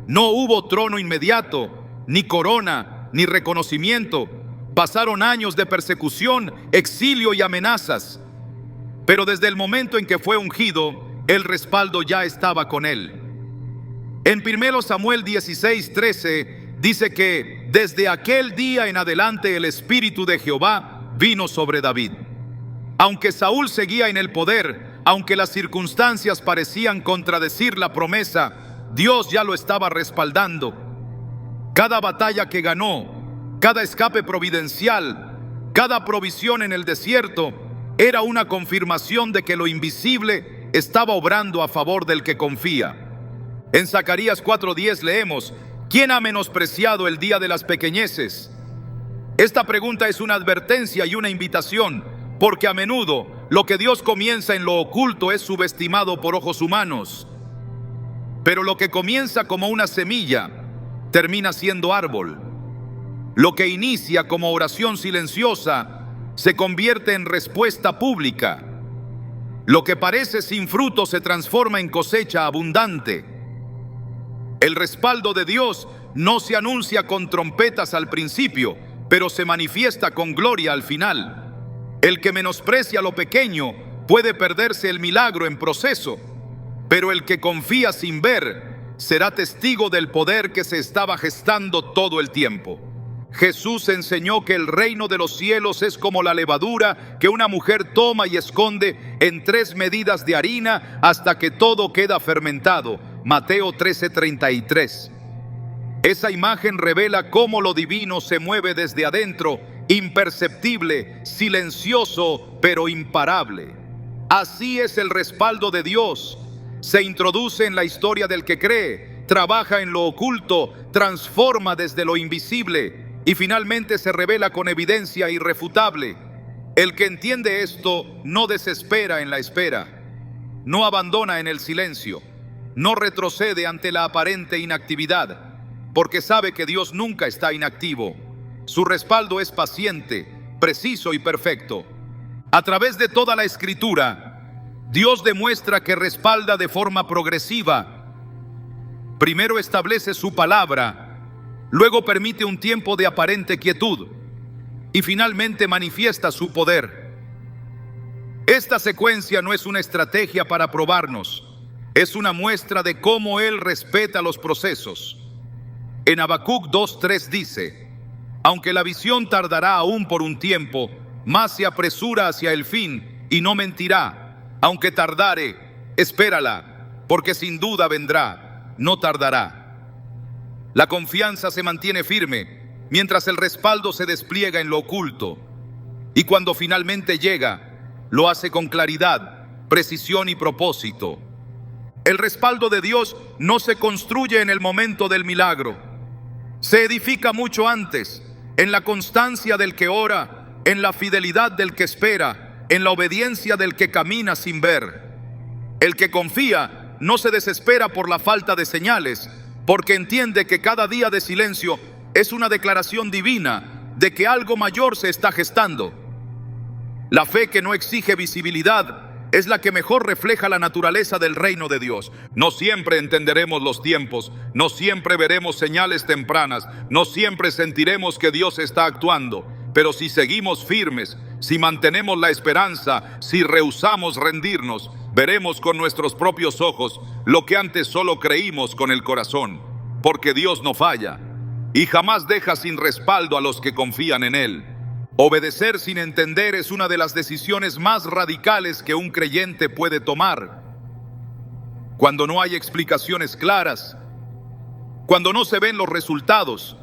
No hubo trono inmediato, ni corona, ni reconocimiento. Pasaron años de persecución, exilio y amenazas. Pero desde el momento en que fue ungido, el respaldo ya estaba con él. En 1 Samuel 16:13 dice que desde aquel día en adelante el Espíritu de Jehová vino sobre David. Aunque Saúl seguía en el poder, aunque las circunstancias parecían contradecir la promesa, Dios ya lo estaba respaldando. Cada batalla que ganó, cada escape providencial, cada provisión en el desierto, era una confirmación de que lo invisible estaba obrando a favor del que confía. En Zacarías 4:10 leemos: ¿quién ha menospreciado el día de las pequeñeces? Esta pregunta es una advertencia y una invitación, porque a menudo lo que Dios comienza en lo oculto es subestimado por ojos humanos. Pero lo que comienza como una semilla termina siendo árbol. Lo que inicia como oración silenciosa se convierte en respuesta pública. Lo que parece sin fruto se transforma en cosecha abundante. El respaldo de Dios no se anuncia con trompetas al principio, pero se manifiesta con gloria al final. El que menosprecia lo pequeño puede perderse el milagro en proceso, pero el que confía sin ver será testigo del poder que se estaba gestando todo el tiempo. Jesús enseñó que el reino de los cielos es como la levadura que una mujer toma y esconde en 3 medidas de harina hasta que todo queda fermentado. Mateo 13:33. Esa imagen revela cómo lo divino se mueve desde adentro, imperceptible, silencioso, pero imparable. Así es el respaldo de Dios. Se introduce en la historia del que cree, trabaja en lo oculto, transforma desde lo invisible y finalmente se revela con evidencia irrefutable. El que entiende esto no desespera en la espera, no abandona en el silencio, no retrocede ante la aparente inactividad, porque sabe que Dios nunca está inactivo. Su respaldo es paciente, preciso y perfecto. A través de toda la Escritura, Dios demuestra que respalda de forma progresiva. Primero establece su palabra, luego permite un tiempo de aparente quietud y finalmente manifiesta su poder. Esta secuencia no es una estrategia para probarnos, es una muestra de cómo Él respeta los procesos. En Habacuc 2:3 dice: aunque la visión tardará aún por un tiempo, más se apresura hacia el fin y no mentirá. Aunque tardare, espérala, porque sin duda vendrá, no tardará. La confianza se mantiene firme mientras el respaldo se despliega en lo oculto. Y cuando finalmente llega, lo hace con claridad, precisión y propósito. El respaldo de Dios no se construye en el momento del milagro. Se edifica mucho antes, en la constancia del que ora, en la fidelidad del que espera, en la obediencia del que camina sin ver. El que confía no se desespera por la falta de señales, porque entiende que cada día de silencio es una declaración divina de que algo mayor se está gestando. La fe que no exige visibilidad es la que mejor refleja la naturaleza del reino de Dios. No siempre entenderemos los tiempos, no siempre veremos señales tempranas, no siempre sentiremos que Dios está actuando, pero si seguimos firmes, si mantenemos la esperanza, si rehusamos rendirnos, veremos con nuestros propios ojos lo que antes solo creímos con el corazón, porque Dios no falla y jamás deja sin respaldo a los que confían en Él. Obedecer sin entender es una de las decisiones más radicales que un creyente puede tomar. Cuando no hay explicaciones claras, cuando no se ven los resultados,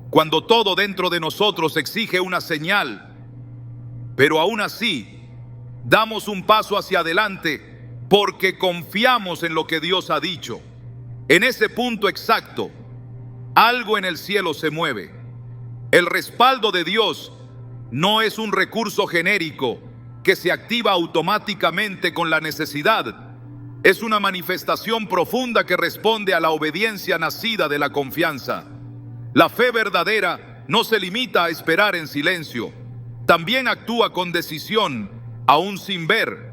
cuando todo dentro de nosotros exige una señal, pero aún así damos un paso hacia adelante porque confiamos en lo que Dios ha dicho. En ese punto exacto, algo en el cielo se mueve. El respaldo de Dios no es un recurso genérico, que se activa automáticamente con la necesidad. Es una manifestación profunda que responde a la obediencia nacida de la confianza. La fe verdadera no se limita a esperar en silencio, también actúa con decisión, aún sin ver.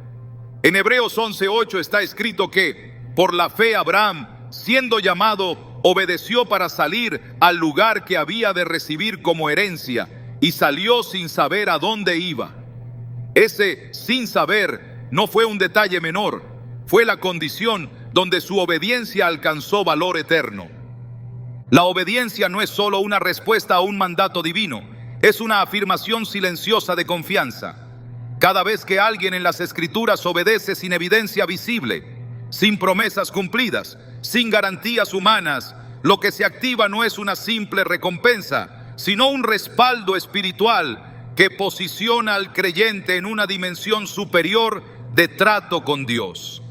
En Hebreos 11:8 está escrito que, por la fe Abraham, siendo llamado, obedeció para salir al lugar que había de recibir como herencia, y salió sin saber a dónde iba. Ese sin saber no fue un detalle menor, fue la condición donde su obediencia alcanzó valor eterno. La obediencia no es solo una respuesta a un mandato divino, es una afirmación silenciosa de confianza. Cada vez que alguien en las Escrituras obedece sin evidencia visible, sin promesas cumplidas, sin garantías humanas, lo que se activa no es una simple recompensa, sino un respaldo espiritual que posiciona al creyente en una dimensión superior de trato con Dios.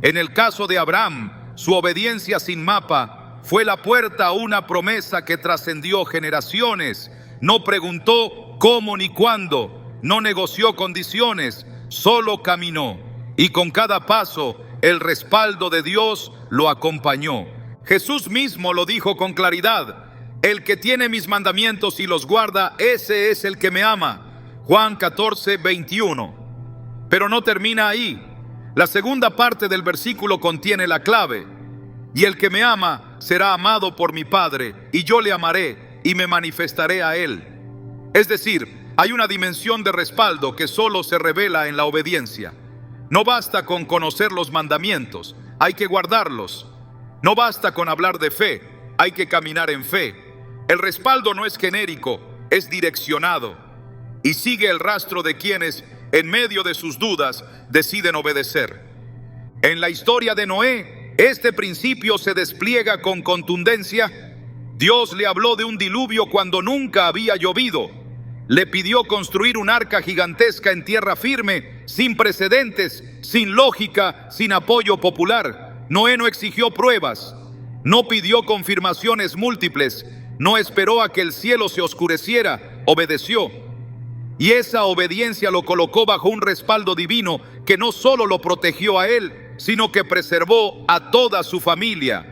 En el caso de Abraham, su obediencia sin mapa fue la puerta a una promesa que trascendió generaciones. No preguntó cómo ni cuándo, no negoció condiciones, solo caminó. Y con cada paso, el respaldo de Dios lo acompañó. Jesús mismo lo dijo con claridad: el que tiene mis mandamientos y los guarda, ese es el que me ama. Juan 14:21. Pero no termina ahí. La segunda parte del versículo contiene la clave: y el que me ama será amado por mi Padre, y yo le amaré y me manifestaré a él. Es decir, hay una dimensión de respaldo que solo se revela en la obediencia. No basta con conocer los mandamientos, hay que guardarlos. No basta con hablar de fe, hay que caminar en fe. El respaldo no es genérico, es direccionado, y sigue el rastro de quienes, en medio de sus dudas, deciden obedecer. En la historia de Noé, este principio se despliega con contundencia. Dios le habló de un diluvio cuando nunca había llovido. Le pidió construir un arca gigantesca en tierra firme, sin precedentes, sin lógica, sin apoyo popular. Noé no exigió pruebas, no pidió confirmaciones múltiples, no esperó a que el cielo se oscureciera, obedeció. Y esa obediencia lo colocó bajo un respaldo divino que no solo lo protegió a él, sino que preservó a toda su familia.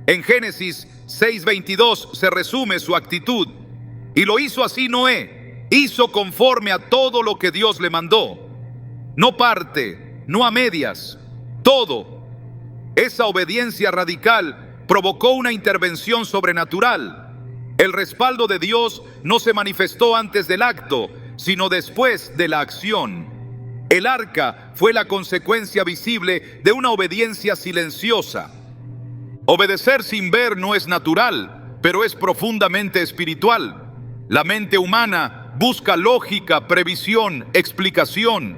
En Génesis 6:22 se resume su actitud. Y lo hizo así Noé, hizo conforme a todo lo que Dios le mandó. No parte, no a medias, todo. Esa obediencia radical provocó una intervención sobrenatural. El respaldo de Dios no se manifestó antes del acto, sino después de la acción. El arca fue la consecuencia visible de una obediencia silenciosa. Obedecer sin ver no es natural, pero es profundamente espiritual. La mente humana busca lógica, previsión, explicación.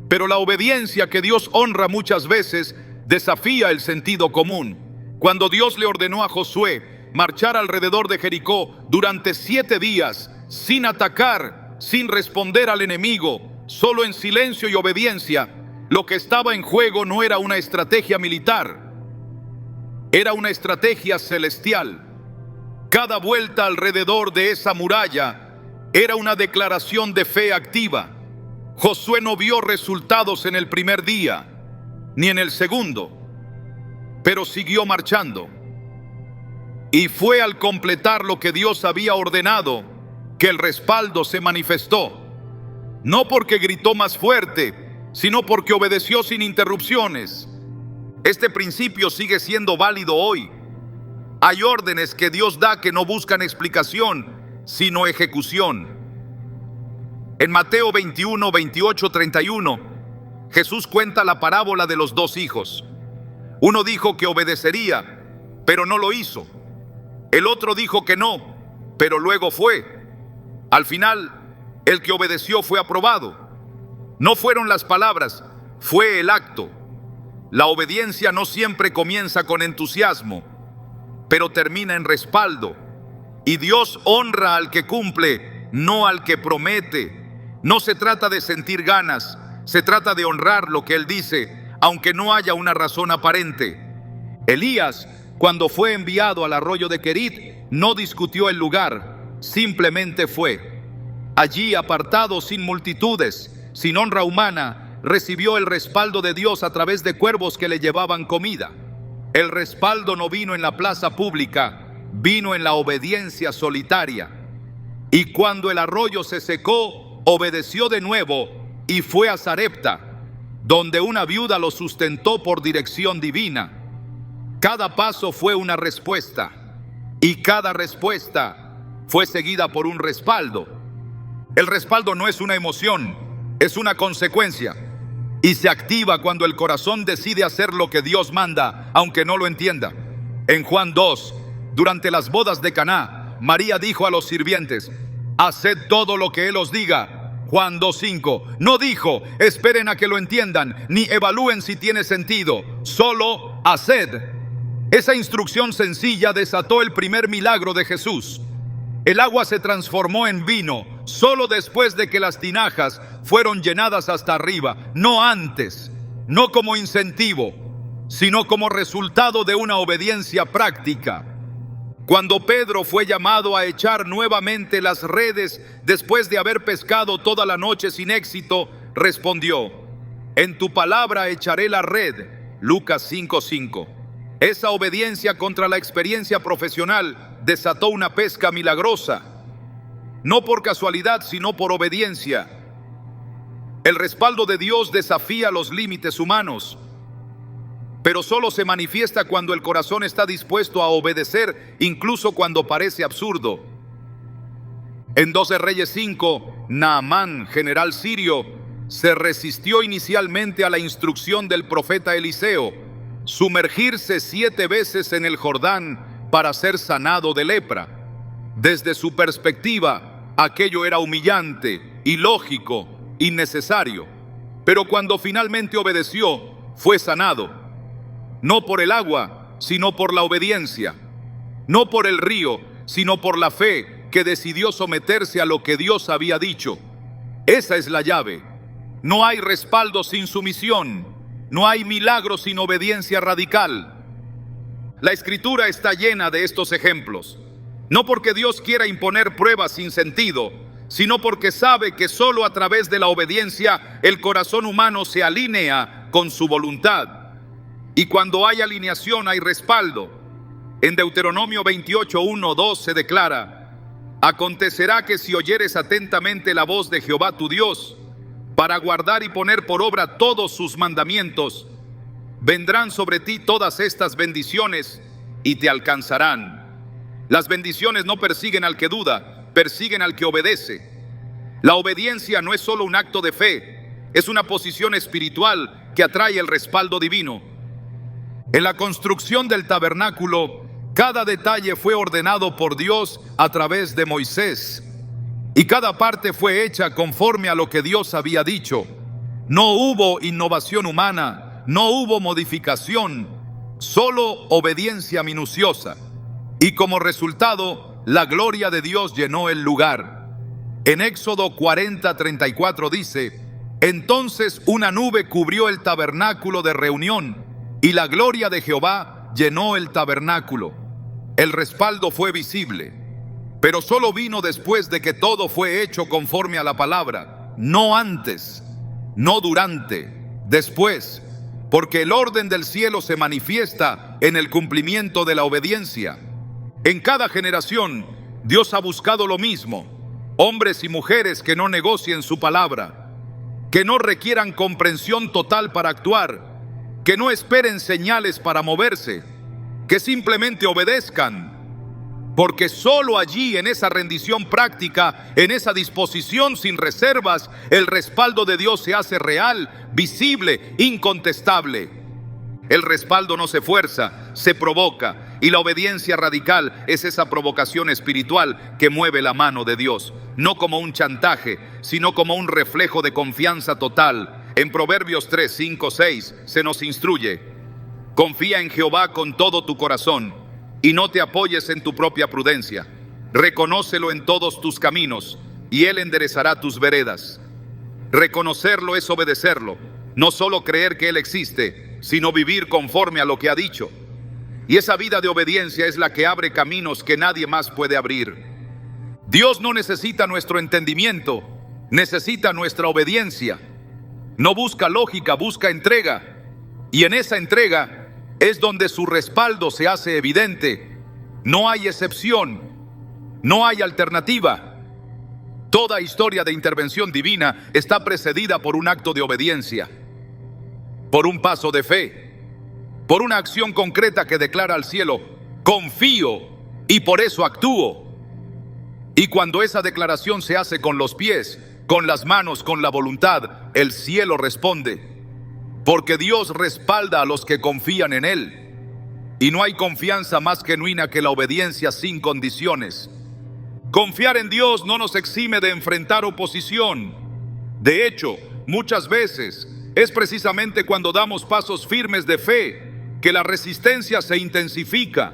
Pero la obediencia que Dios honra muchas veces desafía el sentido común. Cuando Dios le ordenó a Josué marchar alrededor de Jericó durante 7 días, sin atacar, sin responder al enemigo, solo en silencio y obediencia, lo que estaba en juego no era una estrategia militar, era una estrategia celestial. Cada vuelta alrededor de esa muralla era una declaración de fe activa. Josué no vio resultados en el primer día, ni en el segundo, pero siguió marchando. Y fue al completar lo que Dios había ordenado que el respaldo se manifestó. No porque gritó más fuerte, sino porque obedeció sin interrupciones. Este principio sigue siendo válido hoy. Hay órdenes que Dios da que no buscan explicación, sino ejecución. En Mateo 21, 28, 31, Jesús cuenta la parábola de los 2 hijos. Uno dijo que obedecería, pero no lo hizo. El otro dijo que no, pero luego fue. Al final, el que obedeció fue aprobado. No fueron las palabras, fue el acto. La obediencia no siempre comienza con entusiasmo, pero termina en respaldo. Y Dios honra al que cumple, no al que promete. No se trata de sentir ganas, se trata de honrar lo que Él dice, aunque no haya una razón aparente. Elías, cuando fue enviado al arroyo de Querit, no discutió el lugar, simplemente fue. Allí, apartado sin multitudes, sin honra humana, recibió el respaldo de Dios a través de cuervos que le llevaban comida. El respaldo no vino en la plaza pública, vino en la obediencia solitaria. Y cuando el arroyo se secó, obedeció de nuevo y fue a Sarepta, donde una viuda lo sustentó por dirección divina. Cada paso fue una respuesta, y cada respuesta fue seguida por un respaldo. El respaldo no es una emoción, es una consecuencia, y se activa cuando el corazón decide hacer lo que Dios manda, aunque no lo entienda. En Juan 2, durante las bodas de Caná, María dijo a los sirvientes: haced todo lo que Él os diga. Juan 2:5. No dijo: esperen a que lo entiendan, ni evalúen si tiene sentido. Solo haced. Esa instrucción sencilla desató el primer milagro de Jesús. El agua se transformó en vino solo después de que las tinajas fueron llenadas hasta arriba, no antes, no como incentivo, sino como resultado de una obediencia práctica. Cuando Pedro fue llamado a echar nuevamente las redes después de haber pescado toda la noche sin éxito, respondió: en tu palabra echaré la red. Lucas 5:5. Esa obediencia contra la experiencia profesional desató una pesca milagrosa, no por casualidad, sino por obediencia. El respaldo de Dios desafía los límites humanos, pero solo se manifiesta cuando el corazón está dispuesto a obedecer, incluso cuando parece absurdo. En 2 de Reyes 5, Naamán, general sirio, se resistió inicialmente a la instrucción del profeta Eliseo: sumergirse 7 veces en el Jordán para ser sanado de lepra. Desde su perspectiva, aquello era humillante, ilógico, innecesario. Pero cuando finalmente obedeció, fue sanado. No por el agua, sino por la obediencia. No por el río, sino por la fe que decidió someterse a lo que Dios había dicho. Esa es la llave. No hay respaldo sin sumisión. No hay milagro sin obediencia radical. La Escritura está llena de estos ejemplos. No porque Dios quiera imponer pruebas sin sentido, sino porque sabe que solo a través de la obediencia el corazón humano se alinea con su voluntad. Y cuando hay alineación hay respaldo. En Deuteronomio 28:1-2 se declara: acontecerá que si oyeres atentamente la voz de Jehová tu Dios, para guardar y poner por obra todos sus mandamientos, vendrán sobre ti todas estas bendiciones y te alcanzarán. Las bendiciones no persiguen al que duda, persiguen al que obedece. La obediencia no es solo un acto de fe, es una posición espiritual que atrae el respaldo divino. En la construcción del tabernáculo, cada detalle fue ordenado por Dios a través de Moisés, y cada parte fue hecha conforme a lo que Dios había dicho. No hubo innovación humana, no hubo modificación, solo obediencia minuciosa. Y como resultado, la gloria de Dios llenó el lugar. En Éxodo 40:34 dice: entonces una nube cubrió el tabernáculo de reunión, y la gloria de Jehová llenó el tabernáculo. El respaldo fue visible, pero solo vino después de que todo fue hecho conforme a la palabra, no antes, no durante, después, porque el orden del cielo se manifiesta en el cumplimiento de la obediencia. En cada generación, Dios ha buscado lo mismo: hombres y mujeres que no negocien su palabra, que no requieran comprensión total para actuar, que no esperen señales para moverse, que simplemente obedezcan, porque solo allí, en esa rendición práctica, en esa disposición sin reservas, el respaldo de Dios se hace real, visible, incontestable. El respaldo no se fuerza, se provoca, y la obediencia radical es esa provocación espiritual que mueve la mano de Dios, no como un chantaje, sino como un reflejo de confianza total. En Proverbios 3, 5, 6 se nos instruye: confía en Jehová con todo tu corazón y no te apoyes en tu propia prudencia. Reconócelo en todos tus caminos y Él enderezará tus veredas. Reconocerlo es obedecerlo, no solo creer que Él existe, sino vivir conforme a lo que ha dicho. Y esa vida de obediencia es la que abre caminos que nadie más puede abrir. Dios no necesita nuestro entendimiento, necesita nuestra obediencia. No busca lógica, busca entrega. Y en esa entrega es donde su respaldo se hace evidente. No hay excepción, no hay alternativa. Toda historia de intervención divina está precedida por un acto de obediencia, por un paso de fe, por una acción concreta que declara al cielo: confío y por eso actúo. Y cuando esa declaración se hace con los pies, con las manos, con la voluntad, el cielo responde, porque Dios respalda a los que confían en Él. Y no hay confianza más genuina que la obediencia sin condiciones. Confiar en Dios no nos exime de enfrentar oposición. De hecho, muchas veces es precisamente cuando damos pasos firmes de fe que la resistencia se intensifica.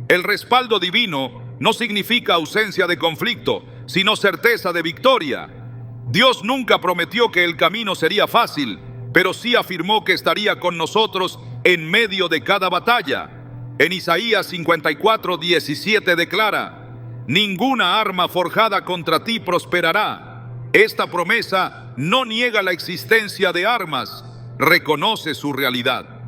El respaldo divino no significa ausencia de conflicto, sino certeza de victoria. Dios nunca prometió que el camino sería fácil, pero sí afirmó que estaría con nosotros en medio de cada batalla. En Isaías 54:17 declara: ninguna arma forjada contra ti prosperará. Esta promesa no niega la existencia de armas, reconoce su realidad,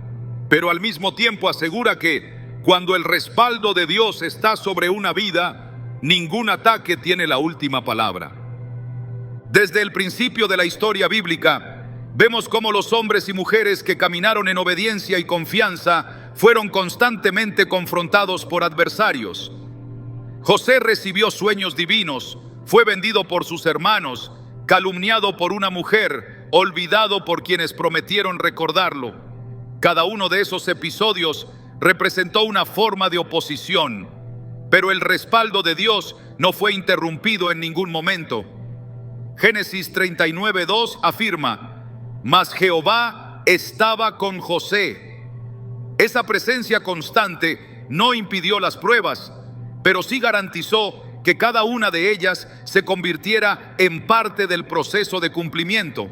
pero al mismo tiempo asegura que cuando el respaldo de Dios está sobre una vida, ningún ataque tiene la última palabra. Desde el principio de la historia bíblica, vemos cómo los hombres y mujeres que caminaron en obediencia y confianza fueron constantemente confrontados por adversarios. José recibió sueños divinos, fue vendido por sus hermanos, calumniado por una mujer, olvidado por quienes prometieron recordarlo. Cada uno de esos episodios representó una forma de oposición, pero el respaldo de Dios no fue interrumpido en ningún momento. Génesis 39:2 afirma: mas Jehová estaba con José. Esa presencia constante no impidió las pruebas, pero sí garantizó que cada una de ellas se convirtiera en parte del proceso de cumplimiento.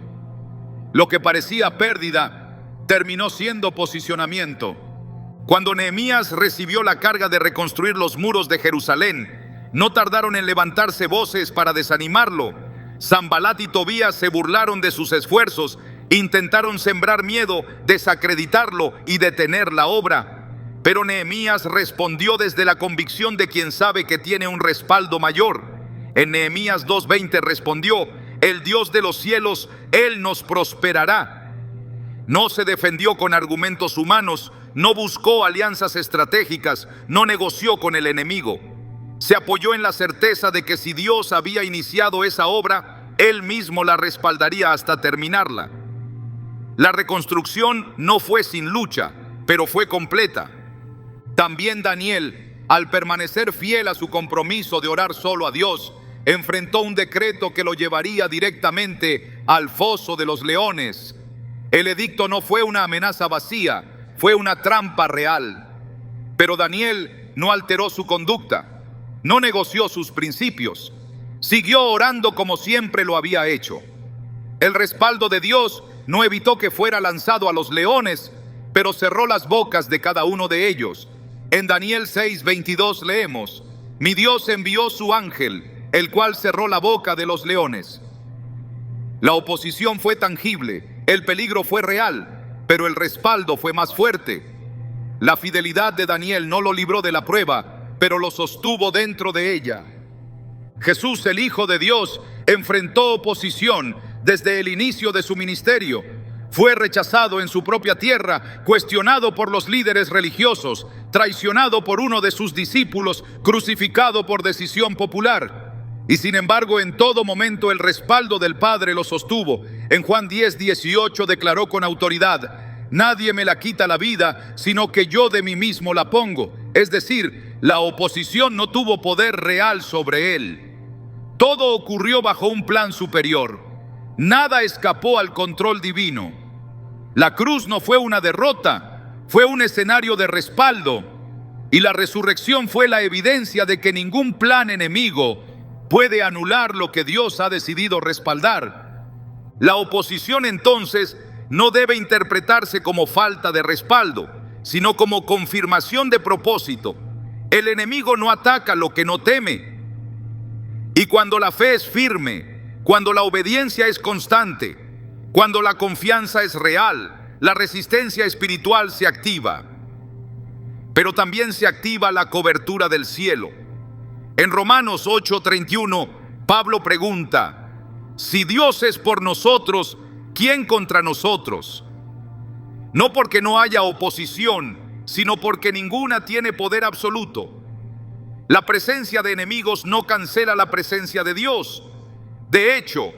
Lo que parecía pérdida terminó siendo posicionamiento. Cuando Nehemías recibió la carga de reconstruir los muros de Jerusalén, no tardaron en levantarse voces para desanimarlo. Sanbalat y Tobías se burlaron de sus esfuerzos, intentaron sembrar miedo, desacreditarlo y detener la obra. Pero Nehemías respondió desde la convicción de quien sabe que tiene un respaldo mayor. En Nehemías 2:20 respondió: el Dios de los cielos, Él nos prosperará. No se defendió con argumentos humanos, no buscó alianzas estratégicas, no negoció con el enemigo. Se apoyó en la certeza de que si Dios había iniciado esa obra, Él mismo la respaldaría hasta terminarla. La reconstrucción no fue sin lucha, pero fue completa. También Daniel, al permanecer fiel a su compromiso de orar solo a Dios, enfrentó un decreto que lo llevaría directamente al foso de los leones. El edicto no fue una amenaza vacía, fue una trampa real. Pero Daniel no alteró su conducta, no negoció sus principios, siguió orando como siempre lo había hecho. El respaldo de Dios no evitó que fuera lanzado a los leones, pero cerró las bocas de cada uno de ellos. En Daniel 6:22 leemos: mi Dios envió su ángel, el cual cerró la boca de los leones. La oposición fue tangible, el peligro fue real, pero el respaldo fue más fuerte. La fidelidad de Daniel no lo libró de la prueba, pero lo sostuvo dentro de ella. Jesús, el Hijo de Dios, enfrentó oposición desde el inicio de su ministerio. Fue rechazado en su propia tierra, cuestionado por los líderes religiosos, traicionado por uno de sus discípulos, crucificado por decisión popular. Y sin embargo, en todo momento el respaldo del Padre lo sostuvo. En Juan 10:18 declaró con autoridad: nadie me la quita la vida, sino que yo de mí mismo la pongo. Es decir, la oposición no tuvo poder real sobre él. Todo ocurrió bajo un plan superior. Nada escapó al control divino. La cruz no fue una derrota, fue un escenario de respaldo. Y la resurrección fue la evidencia de que ningún plan enemigo puede anular lo que Dios ha decidido respaldar. La oposición entonces no debe interpretarse como falta de respaldo, sino como confirmación de propósito. El enemigo no ataca lo que no teme. Y cuando la fe es firme, Cuando la obediencia es constante, cuando la confianza es real, la resistencia espiritual se activa. Pero también se activa la cobertura del cielo. En Romanos 8:31, Pablo pregunta: si Dios es por nosotros, ¿quién contra nosotros? No porque no haya oposición, sino porque ninguna tiene poder absoluto. La presencia de enemigos no cancela la presencia de Dios. De hecho,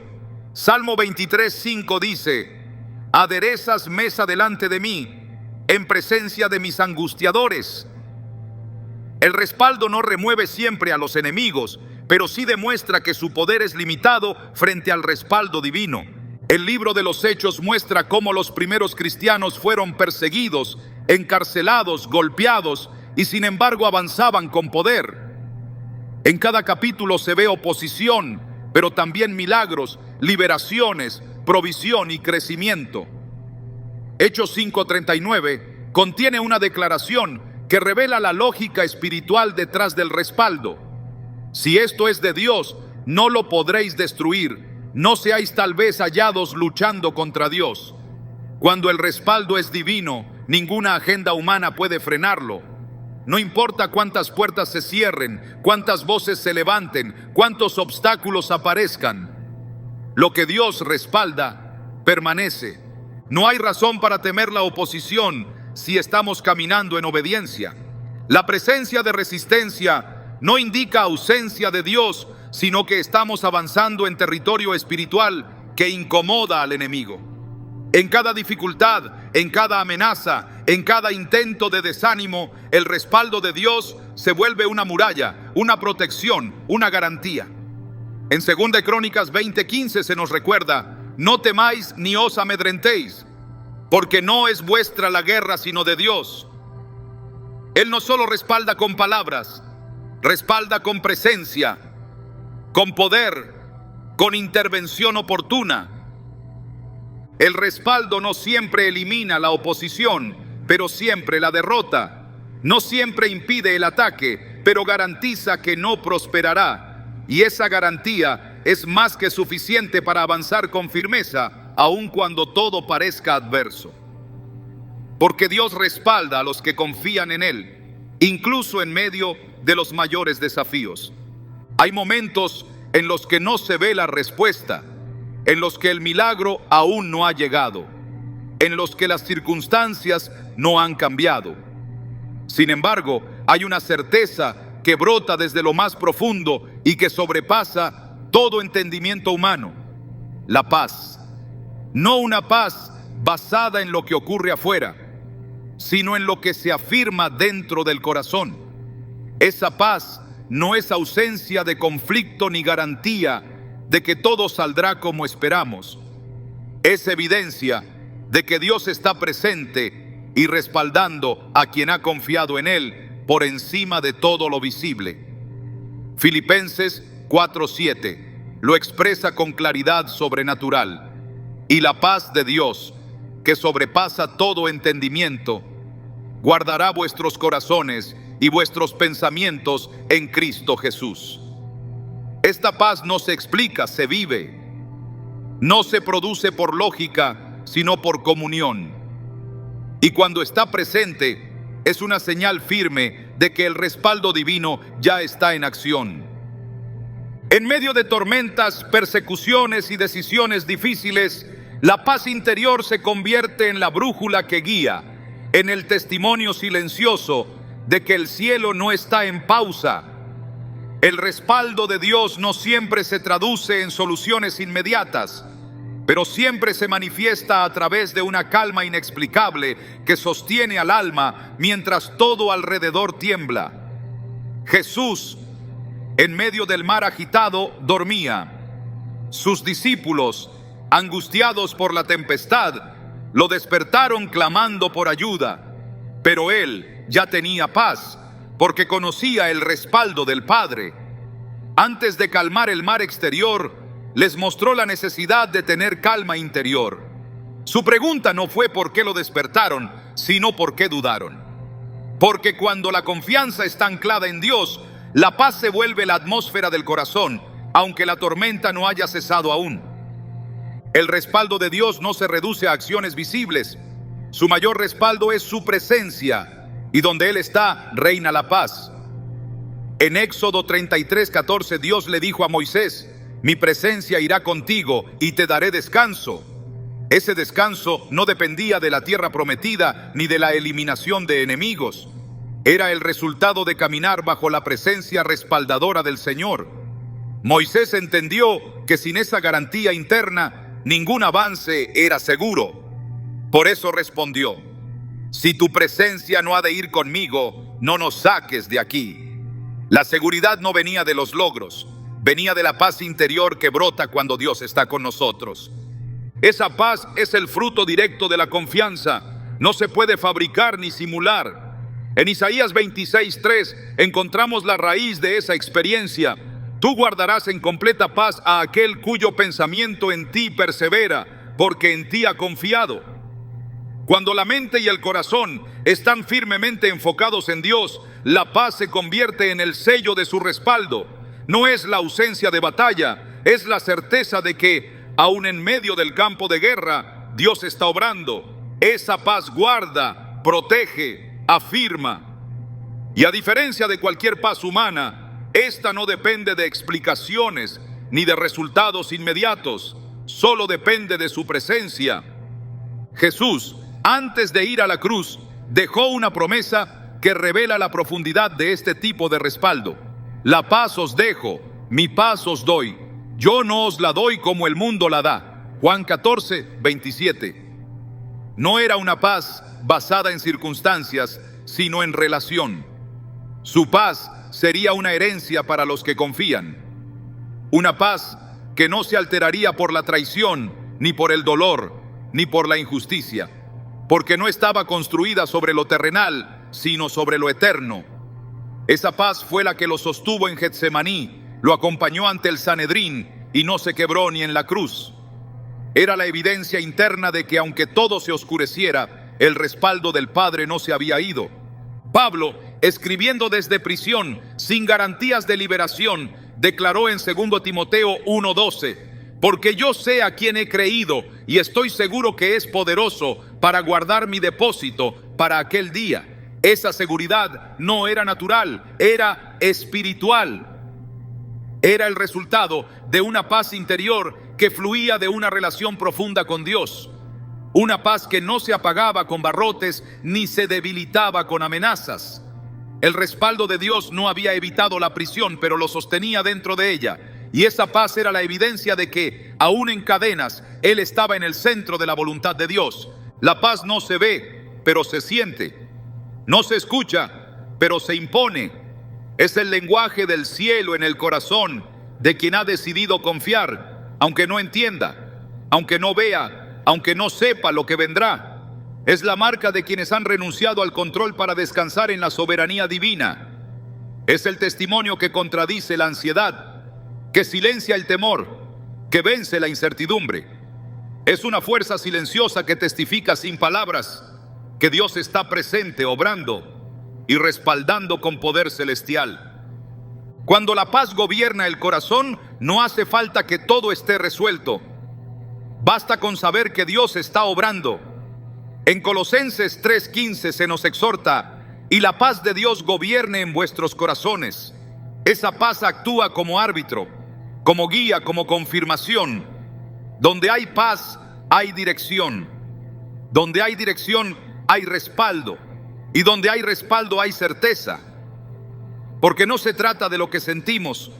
Salmo 23:5 dice: aderezas mesa delante de mí, en presencia de mis angustiadores. El respaldo no remueve siempre a los enemigos, pero sí demuestra que su poder es limitado frente al respaldo divino. El libro de los Hechos muestra cómo los primeros cristianos fueron perseguidos, encarcelados, golpeados, y sin embargo avanzaban con poder. En cada capítulo se ve oposición, pero también milagros, liberaciones, provisión y crecimiento. Hechos 5:39 contiene una declaración que revela la lógica espiritual detrás del respaldo. Si esto es de Dios, no lo podréis destruir. No seáis tal vez hallados luchando contra Dios. Cuando el respaldo es divino, ninguna agenda humana puede frenarlo. No importa cuántas puertas se cierren, cuántas voces se levanten, cuántos obstáculos aparezcan. Lo que Dios respalda permanece. No hay razón para temer la oposición si estamos caminando en obediencia. La presencia de resistencia no indica ausencia de Dios, sino que estamos avanzando en territorio espiritual que incomoda al enemigo. En cada dificultad, en cada amenaza, en cada intento de desánimo, el respaldo de Dios se vuelve una muralla, una protección, una garantía. En 2 Crónicas 20:15 se nos recuerda: no temáis ni os amedrentéis, porque no es vuestra la guerra sino de Dios. Él no solo respalda con palabras, respalda con presencia, con poder, con intervención oportuna. El respaldo no siempre elimina la oposición, pero siempre la derrota. No siempre impide el ataque, pero garantiza que no prosperará. Y esa garantía es más que suficiente para avanzar con firmeza, aun cuando todo parezca adverso. Porque Dios respalda a los que confían en Él, incluso en medio de los mayores desafíos. Hay momentos en los que no se ve la respuesta, en los que el milagro aún no ha llegado, en los que las circunstancias no han cambiado. Sin embargo, hay una certeza que brota desde lo más profundo y que sobrepasa todo entendimiento humano: la paz. No una paz basada en lo que ocurre afuera, sino en lo que se afirma dentro del corazón. Esa paz no es ausencia de conflicto ni garantía de que todo saldrá como esperamos. Es evidencia de que Dios está presente y respaldando a quien ha confiado en Él por encima de todo lo visible. Filipenses 4:7 lo expresa con claridad sobrenatural. Y la paz de Dios, que sobrepasa todo entendimiento, guardará vuestros corazones y vuestros pensamientos en Cristo Jesús. Esta paz no se explica, se vive. No se produce por lógica, sino por comunión. Y cuando está presente, es una señal firme de que el respaldo divino ya está en acción. En medio de tormentas, persecuciones y decisiones difíciles, la paz interior se convierte en la brújula que guía, en el testimonio silencioso de que el cielo no está en pausa. El respaldo de Dios no siempre se traduce en soluciones inmediatas, pero siempre se manifiesta a través de una calma inexplicable que sostiene al alma mientras todo alrededor tiembla. Jesús, en medio del mar agitado, dormía. Sus discípulos, angustiados por la tempestad, lo despertaron clamando por ayuda, pero él ya tenía paz, porque conocía el respaldo del Padre. Antes de calmar el mar exterior, les mostró la necesidad de tener calma interior. Su pregunta no fue por qué lo despertaron, sino por qué dudaron. Porque cuando la confianza está anclada en Dios, la paz se vuelve la atmósfera del corazón aunque la tormenta no haya cesado aún. El respaldo de Dios no se reduce a acciones visibles. Su mayor respaldo es su presencia, y donde Él está, reina la paz. En Éxodo 33:14, Dios le dijo a Moisés: mi presencia irá contigo y te daré descanso. Ese descanso no dependía de la tierra prometida ni de la eliminación de enemigos. Era el resultado de caminar bajo la presencia respaldadora del Señor. Moisés entendió que sin esa garantía interna, ningún avance era seguro. Por eso respondió: si tu presencia no ha de ir conmigo, no nos saques de aquí. La seguridad no venía de los logros, venía de la paz interior que brota cuando Dios está con nosotros. Esa paz es el fruto directo de la confianza. No se puede fabricar ni simular. En Isaías 26:3 encontramos la raíz de esa experiencia. Tú guardarás en completa paz a aquel cuyo pensamiento en ti persevera, porque en ti ha confiado. Cuando la mente y el corazón están firmemente enfocados en Dios, la paz se convierte en el sello de su respaldo. No es la ausencia de batalla, es la certeza de que, aún en medio del campo de guerra, Dios está obrando. Esa paz guarda, protege, afirma. Y a diferencia de cualquier paz humana, esta no depende de explicaciones ni de resultados inmediatos, solo depende de su presencia. Jesús, antes de ir a la cruz, dejó una promesa que revela la profundidad de este tipo de respaldo. La paz os dejo, mi paz os doy. Yo no os la doy como el mundo la da. Juan 14:27. No era una paz basada en circunstancias, sino en relación. Su paz sería una herencia para los que confían. Una paz que no se alteraría por la traición, ni por el dolor, ni por la injusticia, porque no estaba construida sobre lo terrenal, sino sobre lo eterno. Esa paz fue la que lo sostuvo en Getsemaní, lo acompañó ante el Sanedrín y no se quebró ni en la cruz. Era la evidencia interna de que aunque todo se oscureciera, el respaldo del Padre no se había ido. Pablo, escribiendo desde prisión, sin garantías de liberación, declaró en 2 Timoteo 1:12: porque yo sé a quién he creído y estoy seguro que es poderoso para guardar mi depósito para aquel día. Esa seguridad no era natural, era espiritual. Era el resultado de una paz interior que fluía de una relación profunda con Dios. Una paz que no se apagaba con barrotes ni se debilitaba con amenazas. El respaldo de Dios no había evitado la prisión, pero lo sostenía dentro de ella. Y esa paz era la evidencia de que, aún en cadenas, Él estaba en el centro de la voluntad de Dios. La paz no se ve, pero se siente. No se escucha, pero se impone. Es el lenguaje del cielo en el corazón de quien ha decidido confiar, aunque no entienda, aunque no vea, aunque no sepa lo que vendrá. Es la marca de quienes han renunciado al control para descansar en la soberanía divina. Es el testimonio que contradice la ansiedad, que silencia el temor, que vence la incertidumbre. Es una fuerza silenciosa que testifica sin palabras que Dios está presente, obrando y respaldando con poder celestial. Cuando la paz gobierna el corazón, no hace falta que todo esté resuelto. Basta con saber que Dios está obrando. En Colosenses 3:15 se nos exhorta: y la paz de Dios gobierne en vuestros corazones. Esa paz actúa como árbitro, como guía, como confirmación. Donde hay paz, hay dirección. Donde hay dirección, hay respaldo. Y donde hay respaldo, hay certeza. Porque no se trata de lo que sentimos,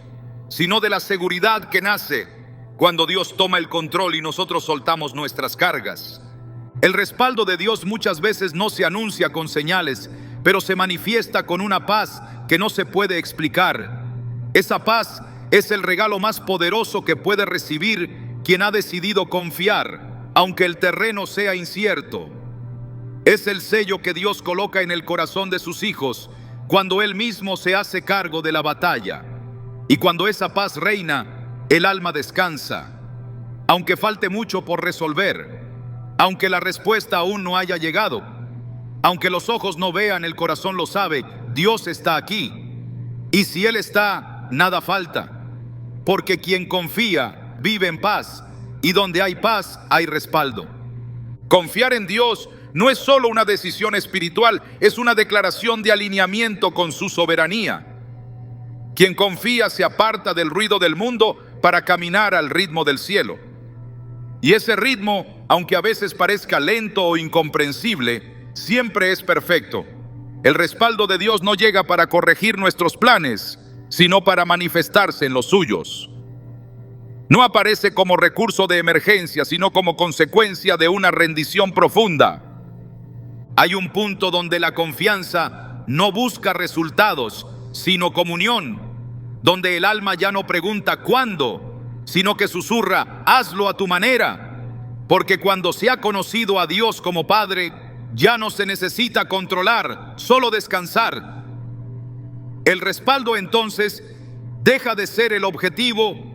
sino de la seguridad que nace cuando Dios toma el control y nosotros soltamos nuestras cargas. El respaldo de Dios muchas veces no se anuncia con señales, pero se manifiesta con una paz que no se puede explicar. Esa paz es el regalo más poderoso que puede recibir quien ha decidido confiar, aunque el terreno sea incierto. Es el sello que Dios coloca en el corazón de sus hijos cuando Él mismo se hace cargo de la batalla. Y cuando esa paz reina, el alma descansa. Aunque falte mucho por resolver, aunque la respuesta aún no haya llegado, aunque los ojos no vean, el corazón lo sabe, Dios está aquí. Y si Él está, nada falta. porque quien confía vive en paz, y donde hay paz hay respaldo. Confiar en Dios no es solo una decisión espiritual, es una declaración de alineamiento con su soberanía. Quien confía se aparta del ruido del mundo para caminar al ritmo del cielo. Y ese ritmo, aunque a veces parezca lento o incomprensible, siempre es perfecto. El respaldo de Dios no llega para corregir nuestros planes, sino para manifestarse en los suyos. No aparece como recurso de emergencia, sino como consecuencia de una rendición profunda. Hay un punto donde la confianza no busca resultados, sino comunión, donde el alma ya no pregunta cuándo, sino que susurra, hazlo a tu manera, porque cuando se ha conocido a Dios como Padre, ya no se necesita controlar, solo descansar. El respaldo entonces deja de ser el objetivo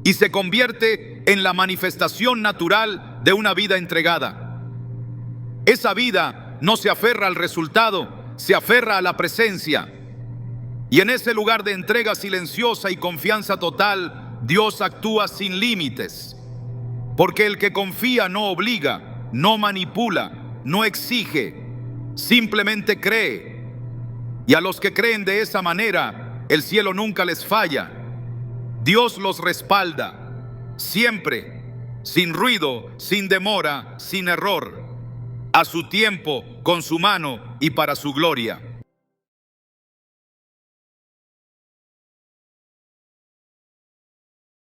y se convierte en la manifestación natural de una vida entregada. Esa vida no se aferra al resultado, se aferra a la presencia. Y en ese lugar de entrega silenciosa y confianza total, Dios actúa sin límites. Porque el que confía no obliga, no manipula, no exige, simplemente cree. Y a los que creen de esa manera, el cielo nunca les falla. Dios los respalda, siempre, sin ruido, sin demora, sin error, a su tiempo, con su mano y para su gloria.